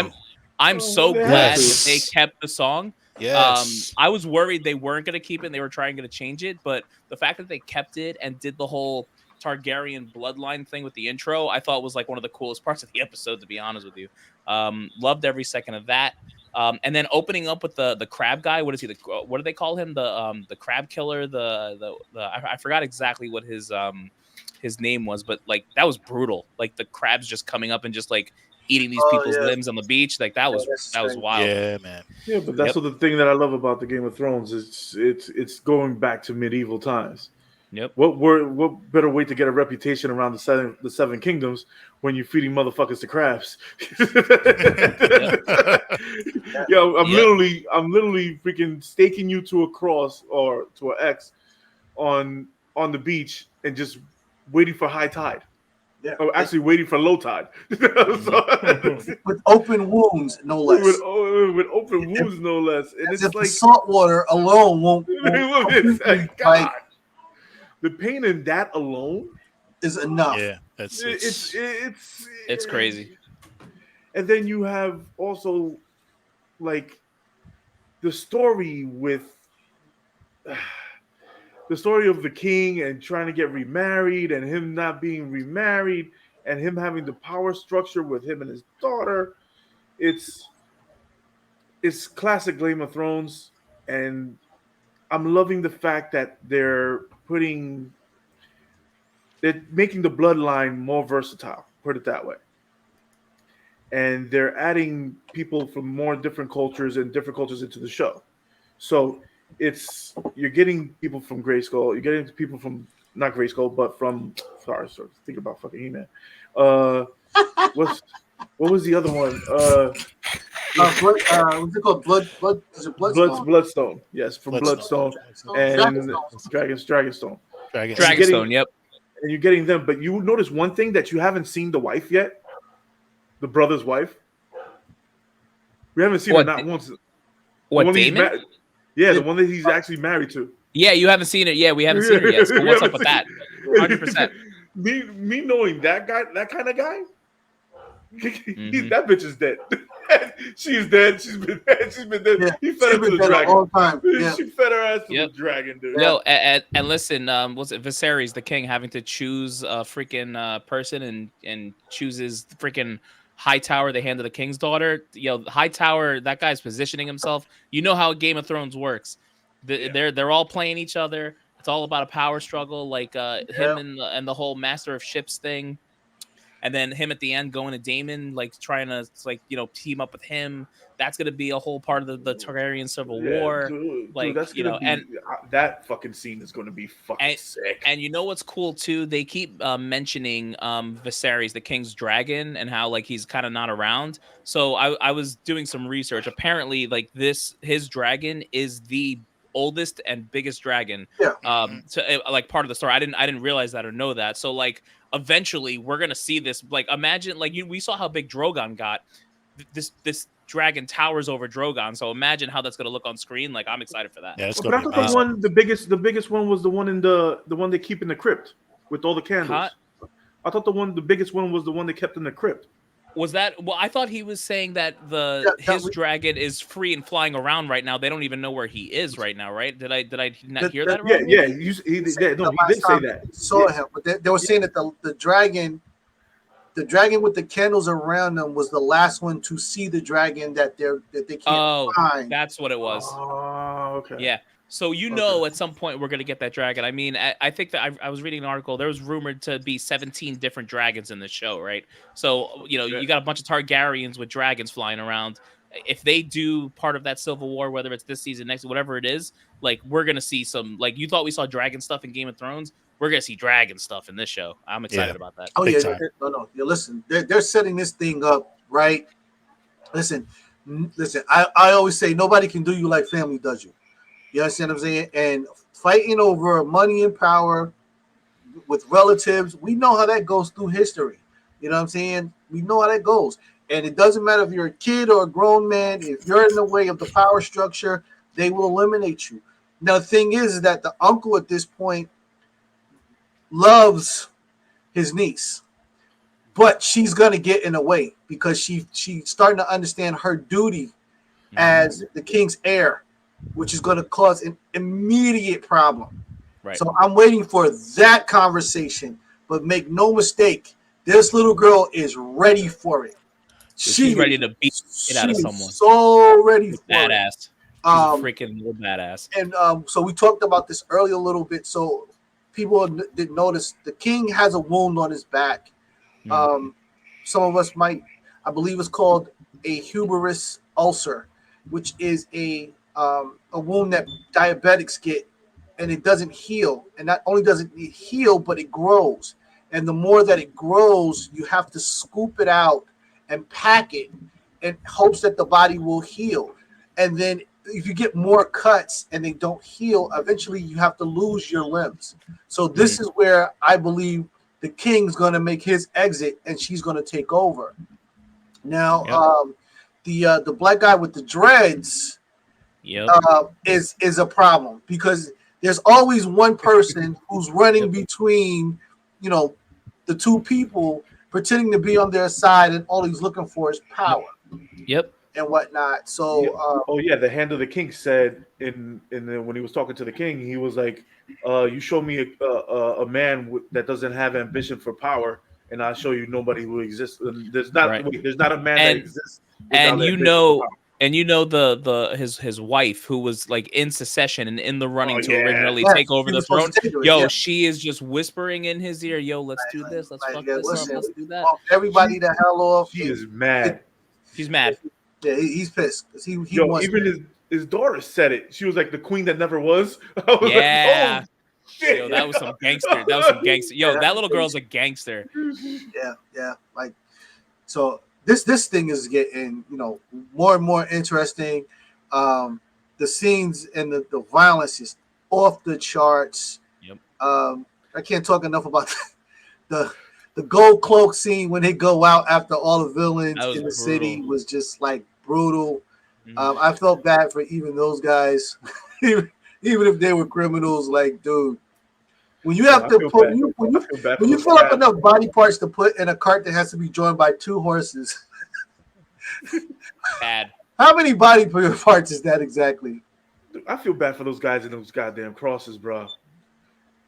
I'm so glad that they kept the song. Yes. I was worried they weren't going to keep it and they were trying to change it, but the fact that they kept it and did the whole Targaryen bloodline thing with the intro, I thought was like one of the coolest parts of the episode, to be honest with you. Loved every second of that. And then opening up with the crab guy. What is he? What do they call him? The crab killer. I forgot exactly what his name was, but like that was brutal. Like the crabs just coming up and just like eating these people's limbs on the beach. Like that was wild. Yeah, man. Yeah, but that's what the thing that I love about the Game of Thrones is it's going back to medieval times. Yep. What better way to get a reputation around the seven kingdoms when you're feeding motherfuckers to crabs? I'm literally freaking staking you to a cross or to an X on the beach and just waiting for high tide. Yeah. Oh, actually waiting for low tide. With open wounds, no less. With open wounds, no less. And As it's if like the salt water alone won't God. The pain in that alone is enough. Yeah, it's crazy. And then you have also like the story with the story of the king and trying to get remarried and him not being remarried and him having the power structure with him and his daughter. It's classic Game of Thrones, and I'm loving the fact that they're making the bloodline more versatile, put it that way. And they're adding people from more different cultures into the show. So you're getting people from Grayskull, you're getting people from not Grayskull, but from think about fucking He-Man. What was the other one? What's it called? Is it Bloodstone? Bloodstone. Yes, from Bloodstone and Dragonstone. Dragonstone, yep. And you're getting them, but you notice one thing that you haven't seen the wife yet, the brother's wife. We haven't seen her not once. What, Daemon? The one that he's actually married to. Yeah, you haven't seen it. Yeah, we haven't seen her yet. So what's up with that? 100%. Me knowing that guy, that kind of guy, that bitch is dead. She's dead. She's been dead. Yeah, He fed her to the dragon. All time. Yeah. She fed her ass to the dragon, dude. No, and listen, was it Viserys, the king, having to choose a freaking person and chooses the freaking Hightower, the hand of the king's daughter. Hightower, that guy's positioning himself. You know how Game of Thrones works. They're all playing each other. It's all about a power struggle, like him and the whole Master of Ships thing. And then him at the end going to Daemon, like trying to team up with him. That's gonna be a whole part of the Targaryen Civil War. Dude, that's gonna be, and that fucking scene is gonna be fucking sick. And you know what's cool too? They keep mentioning Viserys, the King's dragon, and how like he's kind of not around. So I was doing some research. Apparently, like his dragon is the oldest and biggest dragon. Like part of the story. I didn't realize that or know that. So like eventually we're gonna see this. Like imagine we saw how big Drogon got. This dragon towers over Drogon. So imagine how that's gonna look on screen. Like I'm excited for that. Yeah, it's but I thought the biggest one was the one in the one they keep in the crypt with all the candles. I thought the biggest one was the one they kept in the crypt. Was that? Well, I thought he was saying that his dragon is free and flying around right now. They don't even know where he is right now, right? Did I not hear that wrong? Yeah. He did say that. Saw him, but they were saying that the dragon with the candles around them was the last one to see the dragon that they can't find. That's what it was. Oh, okay. Yeah. So at some point we're gonna get that dragon. I mean, I think that I was reading an article. There was rumored to be 17 different dragons in the show, right? So you got a bunch of Targaryens with dragons flying around. If they do part of that Civil War, whether it's this season, next, whatever it is, like we're gonna see some. Like you thought we saw dragon stuff in Game of Thrones, we're gonna see dragon stuff in this show. I'm excited about that. Oh yeah, no. Listen, they're setting this thing up right. Listen. I always say nobody can do you like family does you. You understand what I'm saying? And fighting over money and power with relatives, we know how that goes through history. You know what I'm saying? We know how that goes. And it doesn't matter if you're a kid or a grown man. If you're in the way of the power structure, they will eliminate you. Now, the thing is that the uncle at this point loves his niece. But she's going to get in the way because she's starting to understand her duty as the king's heir, which is going to cause an immediate problem. Right. So I'm waiting for that conversation. But make no mistake, this little girl is ready for it. She's ready to beat it out of someone. So ready for badass. it. She's a freaking little badass. And so we talked about this earlier a little bit. So people didn't notice the king has a wound on his back. Some of us might, I believe it's called a hubris ulcer, which is a wound that diabetics get, and it doesn't heal. And not only does it heal, but it grows. And the more that it grows, you have to scoop it out and pack it in hopes that the body will heal. And then if you get more cuts and they don't heal, eventually you have to lose your limbs. So this is where I believe the king's going to make his exit and she's going to take over. Now, the black guy with the dreads is a problem because there's always one person who's running between, the two people pretending to be on their side, and all he's looking for is power. Yep. And whatnot. So, the hand of the king said when he was talking to the king, he was like, "You show me a man that doesn't have ambition for power, and I'll show you nobody who exists. There's not a man that exists." And his wife who was like in secession and in the running to originally take over the throne. She is just whispering in his ear, "Yo, let's do this. Let's fuck this up. Let's do that." Everybody the hell off. She is mad. She's mad. Yeah, he's pissed because he wants. Even his daughter said it. She was like the queen that never was. I was like, oh, shit. Yo, that was some gangster. Yo, that little girl's a gangster. Yeah. Like, so this thing is getting more and more interesting. The scenes and the violence is off the charts. Yep. I can't talk enough about the gold cloak scene when they go out after all the villains in the city was just like brutal. I felt bad for even those guys, even if they were criminals. Like, dude, when you have to put when you fill up enough body parts to put in a cart that has to be drawn by 2 horses. Bad. How many body parts is that exactly? I feel bad for those guys in those goddamn crosses, bro.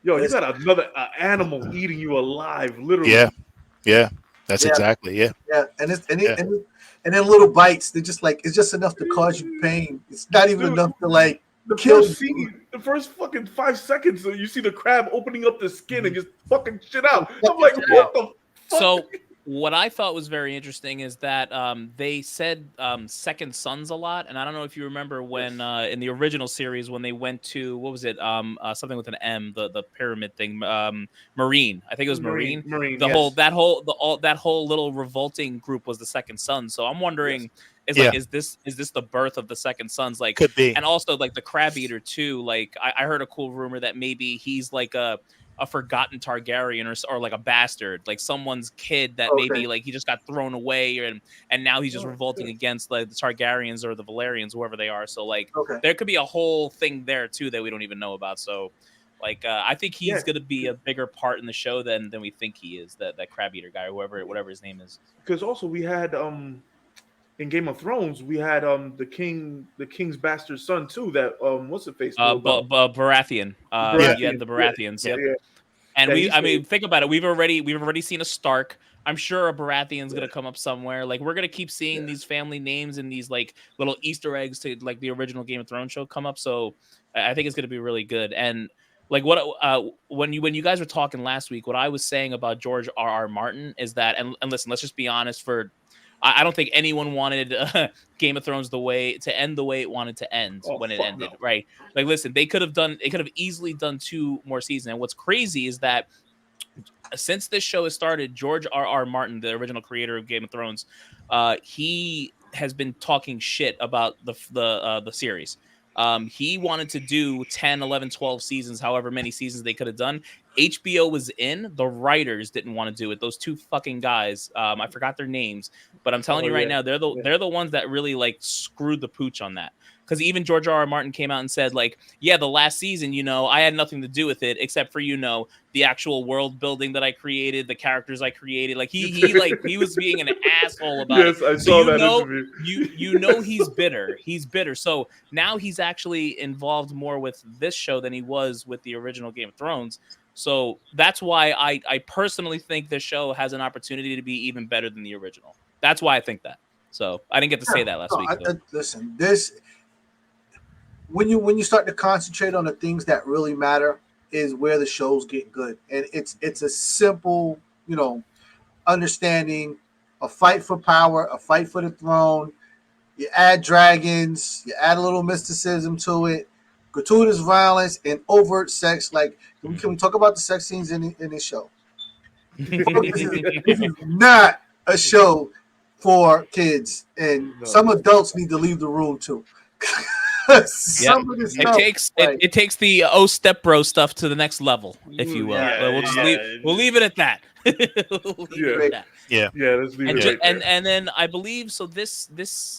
Yo, you got another animal eating you alive, literally. Yeah. That's exactly. Yeah. And then little bites. They're just like it's just enough to cause you pain. It's not even enough to like The killed first scene, the first fucking 5 seconds, you see the crab opening up the skin and just fucking shit out. I'm like, what the fuck? So what I thought was very interesting is that they said second sons a lot, and I don't know if you remember when in the original series when they went to what was it something with an M, the pyramid thing, Marine. I think it was Marine. Marine. That whole little revolting group was the second son. So I'm wondering, is this the birth of the second sons? Like, could be, and also like the crab eater too. Like I heard a cool rumor that maybe he's like a forgotten Targaryen or like a bastard, like someone's kid that maybe like he just got thrown away and now he's just revolting against like the Targaryens or the Valerians, whoever they are. So like there could be a whole thing there too that we don't even know about. So like I think he's gonna be a bigger part in the show than we think he is, that crab eater guy or whatever his name is. Because also we had in Game of Thrones, we had the king's bastard son too. That what's the face? Baratheon. You had the Baratheons. Yeah. And I mean, think about it. We've already seen a Stark. I'm sure a Baratheon's gonna come up somewhere. Like we're gonna keep seeing these family names and these like little Easter eggs to like the original Game of Thrones show come up. So I think it's gonna be really good. And like what when you guys were talking last week, what I was saying about George R.R. Martin is that, and listen, let's just be honest. I don't think anyone wanted Game of Thrones to end the way it wanted to end when it ended, right? Like, listen, they could have easily done 2 more seasons. And what's crazy is that since this show has started, George R.R. Martin, the original creator of Game of Thrones, he has been talking shit about the series. He wanted to do 10, 11, 12 seasons, however many seasons they could have done. HBO was in. The writers didn't want to do it. Those 2 fucking guys, I forgot their names, but I'm telling you right now, they're the ones that really like screwed the pooch on that. Because even George R.R. Martin came out and said, like, yeah, the last season, I had nothing to do with it except for, the actual world building that I created, the characters I created. Like he was being an asshole about it. Yes, I saw that interview. He's bitter. He's bitter. So now he's actually involved more with this show than he was with the original Game of Thrones. So that's why I personally think this show has an opportunity to be even better than the original. That's why I think that. So I didn't get to say that last week. Listen, when you start to concentrate on the things that really matter is where the shows get good. And it's a simple, understanding, a fight for power, a fight for the throne. You add dragons, you add a little mysticism to it, gratuitous violence, and overt sex. Like, can we talk about the sex scenes in this show? This is not a show for kids, and some adults need to leave the room too. It takes the stepbro stuff to the next level, if you will. We'll leave it at that. Let's leave it and then I believe so. This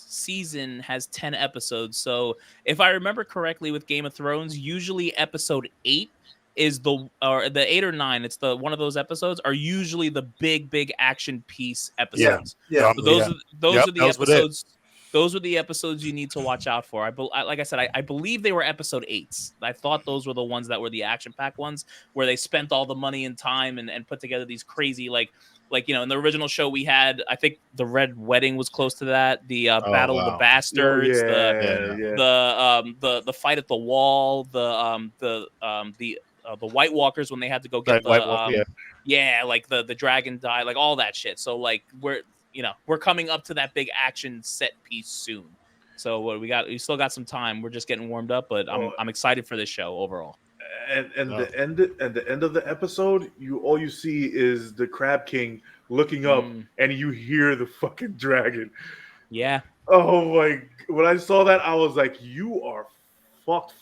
season has 10 episodes. So if I remember correctly, with Game of Thrones, usually episode 8 is the 8 or 9. It's the one of those episodes are usually the big action piece episodes. So those are the episodes. Those were the episodes you need to watch out for. Like I said, I believe they were episode 8s. I thought those were the ones that were the action-packed ones, where they spent all the money and time and put together these crazy, like in the original show we had, I think the Red Wedding was close to that. The Battle of the Bastards, the fight at the wall, the White Walkers when they had to go get the dragon die, like all that shit. So like we're coming up to that big action set piece soon. So we still got some time. We're just getting warmed up, but I'm excited for this show overall. And the end of the episode, all you see is the Crab King looking up, and you hear the fucking dragon. Yeah. Oh my! When I saw that, I was like, "You are fucked."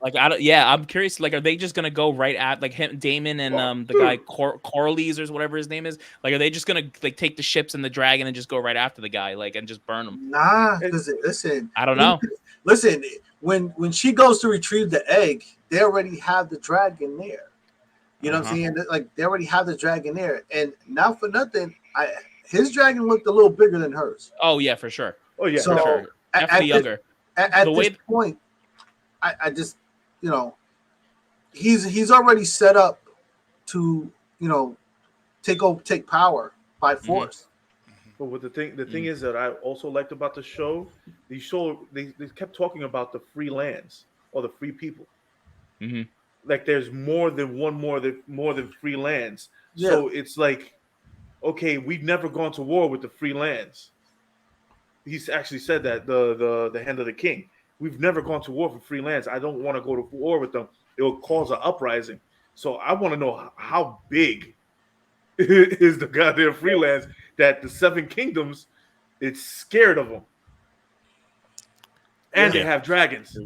Like I'm curious. Like, are they just gonna go right at like him, Damon, and the guy Corlys or whatever his name is? Like, are they just gonna like take the ships and the dragon and just go right after the guy, like, and just burn him? Nah, listen. I don't know. Listen, when she goes to retrieve the egg, they already have the dragon there. You know what I'm saying? Like, they already have the dragon there, and not for nothing, his dragon looked a little bigger than hers. Oh yeah, for sure. Oh yeah, so for sure. Definitely younger. At this point, I just, he's already set up to, take power by force. But what the thing is that I also liked about the show, they kept talking about the free lands or the free people. Mm-hmm. Like there's more than more than free lands. Yeah. So it's like, okay, we've never gone to war with the free lands. He's actually said that the Hand of the King. We've never gone to war for free lands. I don't want to go to war with them. It will cause an uprising. So I want to know how big is the goddamn free lands that the Seven Kingdoms it's scared of them, and they have dragons.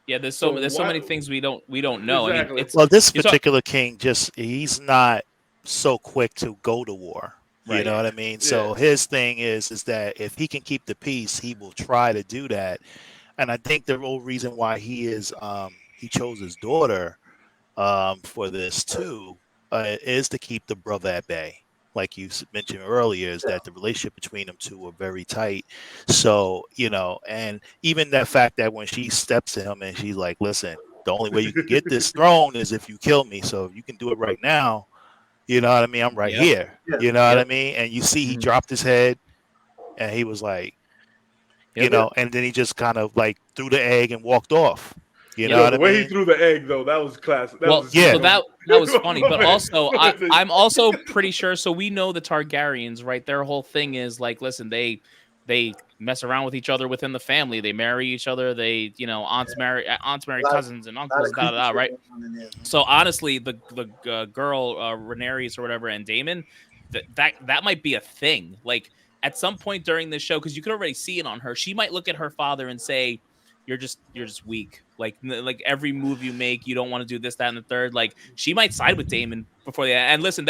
Yeah, there's so many things we don't know. Exactly. I mean, it's Well, this particular king he's not so quick to go to war. You know what I mean? Yeah. So his thing is that if he can keep the peace, he will try to do that. And I think the whole reason why he chose his daughter for this too is to keep the brother at bay. Like you mentioned earlier, is that the relationship between them two are very tight. So, and even that fact that when she steps to him and she's like, listen, the only way you can get this throne is if you kill me. So if you can do it right now, you know what I mean? I'm right here. Yeah. You know what I mean? And you see he dropped his head and he was like, and then he just kind of like threw the egg and walked off. You know what I mean? The way he threw the egg, though, that was classic. So that was funny. But also, I'm also pretty sure. So we know the Targaryens, right? Their whole thing is like, listen, they mess around with each other within the family. They marry each other. They, aunts marry cousins and uncles, right? So honestly, the girl Rhaenyra or whatever and Daemon, that might be a thing. Like at some point during this show, because you can already see it on her, she might look at her father and say, You're just weak. Like every move you make, you don't want to do this, that, and the third. Like she might side with Daemon before the end. And listen,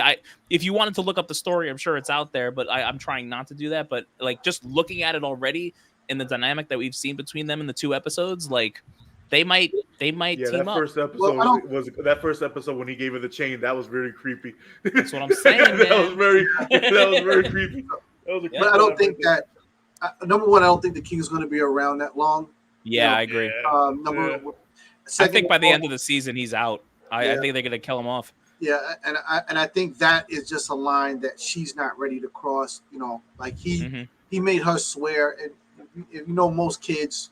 if you wanted to look up the story, I'm sure it's out there. But I'm trying not to do that. But like just looking at it already in the dynamic that we've seen between them in the 2 episodes, like they might team that up. First episode was that first episode when he gave her the chain. That was very creepy. That's what I'm saying. that was very creepy. But I don't think that number one, I don't think the King's going to be around that long. Yeah, I agree. Second, I think by the end of the season, he's out. I think they're going to kill him off. Yeah, and I think that is just a line that she's not ready to cross. Like he made her swear. And most kids,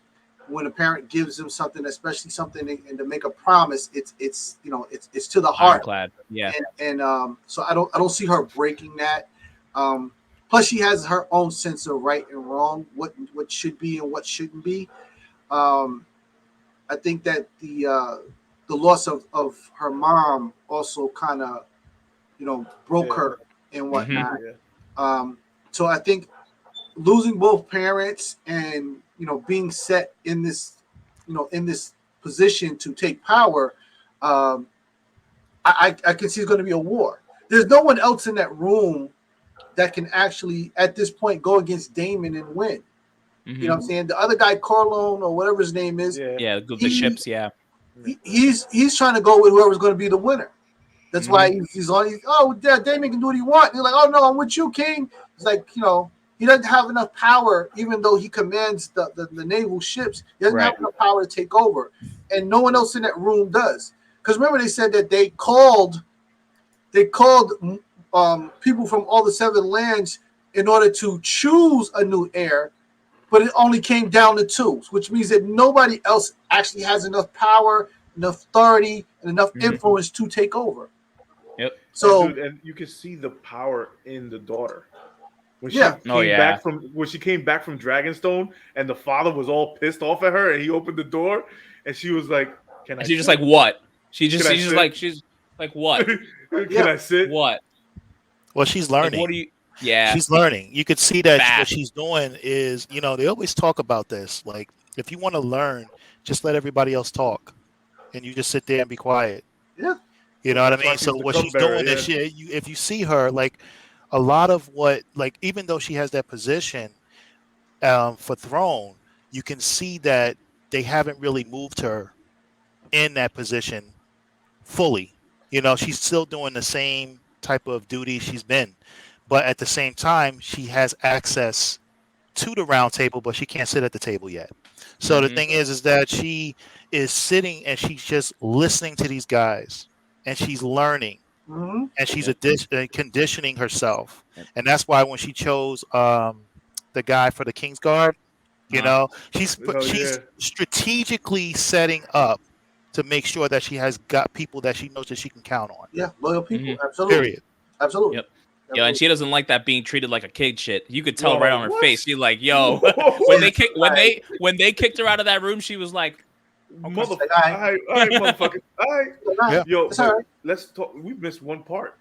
when a parent gives them something, especially something, and to make a promise, it's to the heart. Ironclad. Yeah. And so I don't see her breaking that. Plus, she has her own sense of right and wrong, what should be and what shouldn't be. I think that the loss of her mom also kind of, broke her and whatnot. So I think losing both parents and, being set in this, in this position to take power, I can see it's going to be a war. There's no one else in that room that can actually, at this point, go against Daemon and win. You know what I'm saying? The other guy, Corleone or whatever his name is. Yeah, the ships, yeah. He's trying to go with whoever's going to be the winner. That's why he's on. Daemon can do what he wants. He's like, oh, no, I'm with you, King. It's like, he doesn't have enough power, even though he commands the naval ships. He doesn't have enough power to take over. And no one else in that room does. Because remember, they said that they called people from all the 7 lands in order to choose a new heir. But it only came down to 2, which means that nobody else actually has enough power, enough authority, and enough influence to take over. Yep. So, and you can see the power in the daughter. When she came back from Dragonstone, and the father was all pissed off at her, and he opened the door, and she was like, "Can I?" She's just like, "What?" She's like, "What?" Can I sit? What? Well, she's learning. Like, what do you? Yeah, she's learning. You could see that what she's doing is, they always talk about this. Like, if you want to learn, just let everybody else talk, and you just sit there and be quiet. Yeah, you know what I mean. So what she's doing is, if you see her, like a lot of what, like even though she has that position for throne, you can see that they haven't really moved her in that position fully. She's still doing the same type of duty she's been. But at the same time, she has access to the round table, but she can't sit at the table yet. So the thing is that she is sitting and she's just listening to these guys and she's learning. Mhm. and she's conditioning herself, and that's why when she chose the guy for the Kingsguard, you know, she's strategically setting up to make sure that she has got people that she knows that she can count on. Yeah, loyal people. Absolutely. Period. Absolutely. Yep. Yeah, and she doesn't like that being treated like a kid shit. You could tell Whoa, right on her what? face. She's like, "Yo," when they kicked her out of that room, she was like, Motherfucker, all right, motherfucker, all right. Yeah. Yo, all right. let's talk. We missed one part.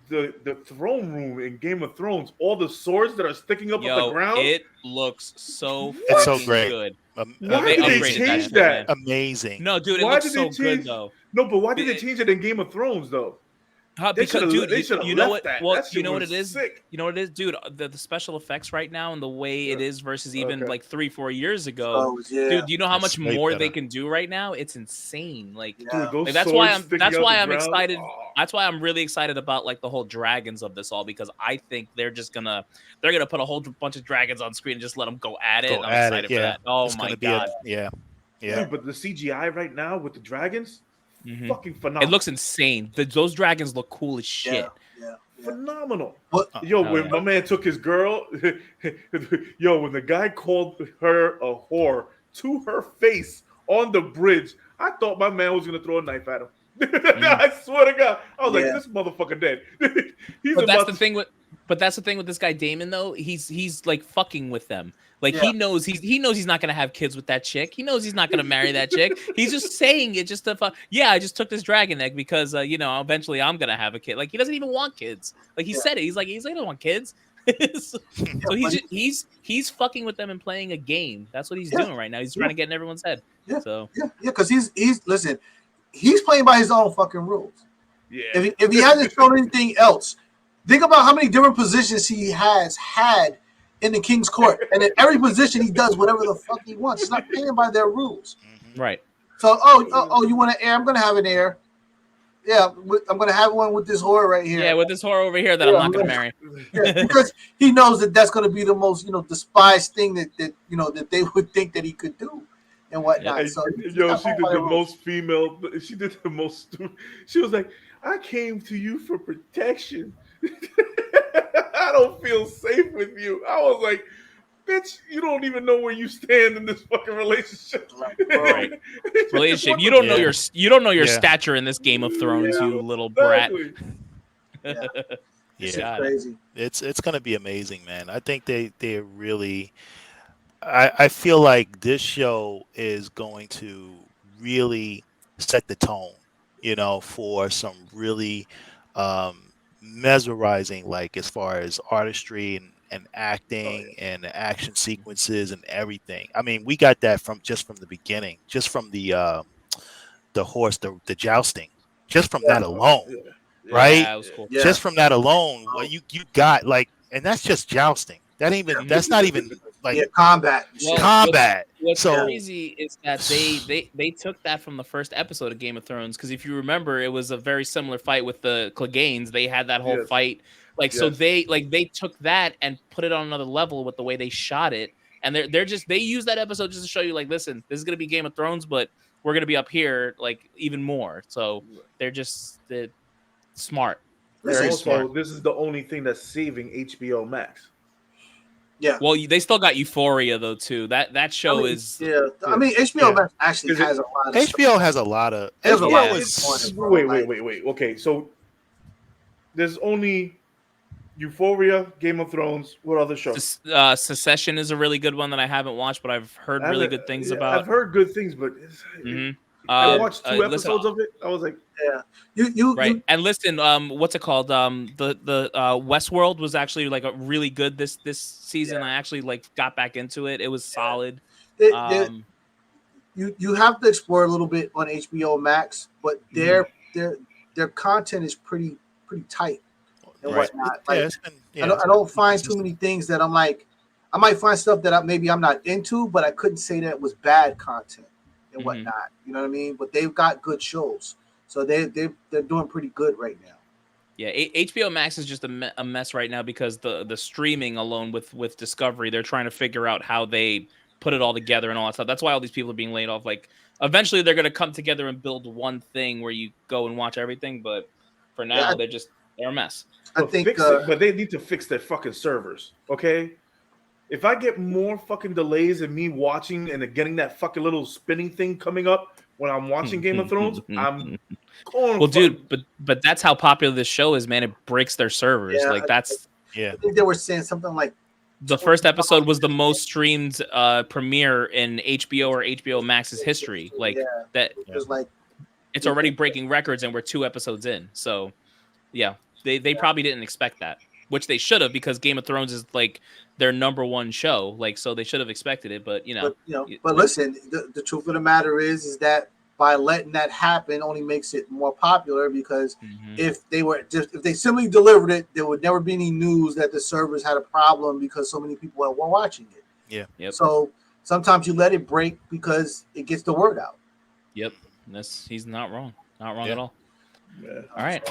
The throne room in Game of Thrones, all the swords that are sticking up off the ground. It looks so It's so great. good. Why did they change that? Amazing. No, dude, it looks so good though. No, but why did they change it in Game of Thrones though? Because, dude, you know what? That. Well, that you know what it is. Sick. You know what it is, dude. The special effects right now and the way it is versus even like 3-4 years ago, dude. You know how much more they can do right now? It's insane. Like, dude, that's why I'm excited. That's why I'm really excited about like the whole dragons of this all, because I think they're gonna put a whole bunch of dragons on screen and just let them go at it. I'm excited for that. Oh my god. Yeah. Dude, but the CGI right now with the dragons. Fucking phenomenal. It looks insane. Those dragons look cool as shit. Yeah. Phenomenal. What? When my man took his girl, when the guy called her a whore to her face on the bridge, I thought my man was gonna throw a knife at him. I swear to God, I was like, this motherfucker dead. But that's the thing with this guy Damon though. He's like fucking with them. Like he knows he's not gonna have kids with that chick. He knows he's not gonna marry that chick. He's just saying it just to fuck. Yeah, I just took this dragon egg because eventually I'm gonna have a kid. Like he doesn't even want kids. Like he said it. He's like I don't want kids. So he's fucking with them and playing a game. That's what he's doing right now. He's trying to get in everyone's head. Because he's playing by his own fucking rules. Yeah. If he hasn't shown anything else, think about how many different positions he has had in the King's Court, and in every position he does whatever the fuck he wants. He's not playing by their rules. Right. So, you want an heir? I'm gonna have an heir. Yeah, I'm gonna have one with this whore right here. Yeah, with this whore over here that I'm not gonna marry. Yeah, because he knows that that's gonna be the most despised thing that they would think that he could do and whatnot. Yeah. So, she did the most female. She did the most. She was like, "I came to you for protection." I don't feel safe with you. I was like, bitch, you don't even know where you stand in this fucking relationship. Right. Relationship. You don't know your stature in this Game of Thrones, you little brat. It's crazy. It's gonna be amazing, man. I think they really. I feel like this show is going to really set the tone, for some really mesmerizing, like as far as artistry and acting and the action sequences and everything. I mean, we got that from the beginning, just from the horse, the jousting, just from that alone, right? Yeah, that was cool. Just from that alone, what you got, like, and that's just jousting. That's not even like combat. Combat. What's crazy is that they took that from the first episode of Game of Thrones, because if you remember, it was a very similar fight with the Cleganes. They had that whole fight, so they took that and put it on another level with the way they shot it, and they use that episode just to show you, like, listen, this is gonna be Game of Thrones, but we're gonna be up here like even more. So they're smart. Very smart. This is the only thing that's saving HBO Max. Yeah. Well, they still got Euphoria though too. That show is. Yeah. I mean, HBO Max actually has a lot of. HBO has a lot of. Wait. Okay, so there's only Euphoria, Game of Thrones. What other shows? Succession is a really good one that I haven't watched, but I've heard really good things about. I've heard good things, but I watched 2 episodes of it. I was like, right. And listen, what's it called? The Westworld was actually like a really good this season. I actually got back into it. It was solid. You have to explore a little bit on HBO Max, but their content is pretty tight and whatnot. I don't find too many things that I'm like. I might find stuff that I'm not into, but I couldn't say that it was bad content and whatnot. You know what I mean? But they've got good shows, so they're doing pretty good right now. Yeah, HBO Max is just a mess right now because the streaming alone with Discovery, they're trying to figure out how they put it all together and all that stuff. That's why all these people are being laid off. Like, eventually they're going to come together and build one thing where you go and watch everything, but For now, Yeah, they're a mess. I But think, but they need to fix their fucking servers, okay? If I get more fucking delays in me watching and getting that fucking little spinning thing coming up when I'm watching Game of Thrones, I'm going. Well, dude, but that's how popular this show is, man. It breaks their servers. Yeah, Like that's I think they were saying something like the first episode was the most streamed premiere in HBO or HBO Max's history. Like that, it was like it's already breaking records, and we're 2 episodes in. So, yeah, they probably didn't expect that, which they should have, because Game of Thrones is like their #1 show. Like, so they should have expected it. But but listen, the truth of the matter is that by letting that happen only makes it more popular, because if they simply delivered it, there would never be any news that the servers had a problem because so many people were watching it. Yeah. Yep. So sometimes you let it break because it gets the word out. Yep. He's not wrong. Not wrong at all. Yeah. All right.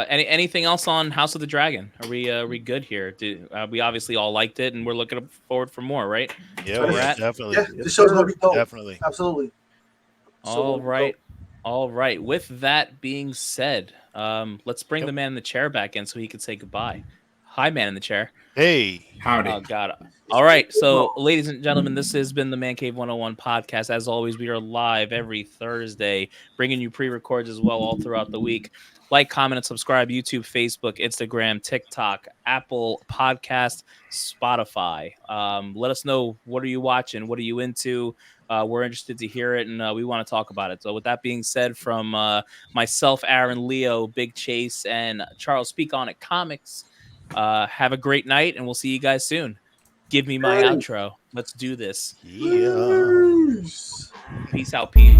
Anything else on House of the Dragon? Are we good here? We obviously all liked it, and we're looking forward for more, right? Yeah, definitely. Yeah, the show's gonna be dope. Definitely. Absolutely. All right. With that being said, let's bring the man in the chair back in so he can say goodbye. Hi, man in the chair. Hey. Howdy. Oh, God. All right. So, ladies and gentlemen, this has been the Mancave101 podcast. As always, we are live every Thursday, bringing you pre-records as well all throughout the week. Like, comment, and subscribe. YouTube, Facebook, Instagram, TikTok, Apple Podcast, Spotify. Let us know, what are you watching? What are you into? We're interested to hear it, and we want to talk about it. So with that being said, from myself, Aaron, Leo, Big Chase, and Charles Speak On It Comics, have a great night, and we'll see you guys soon. Give me my outro. Let's do this. Yeah. Peace. Peace out, Pete.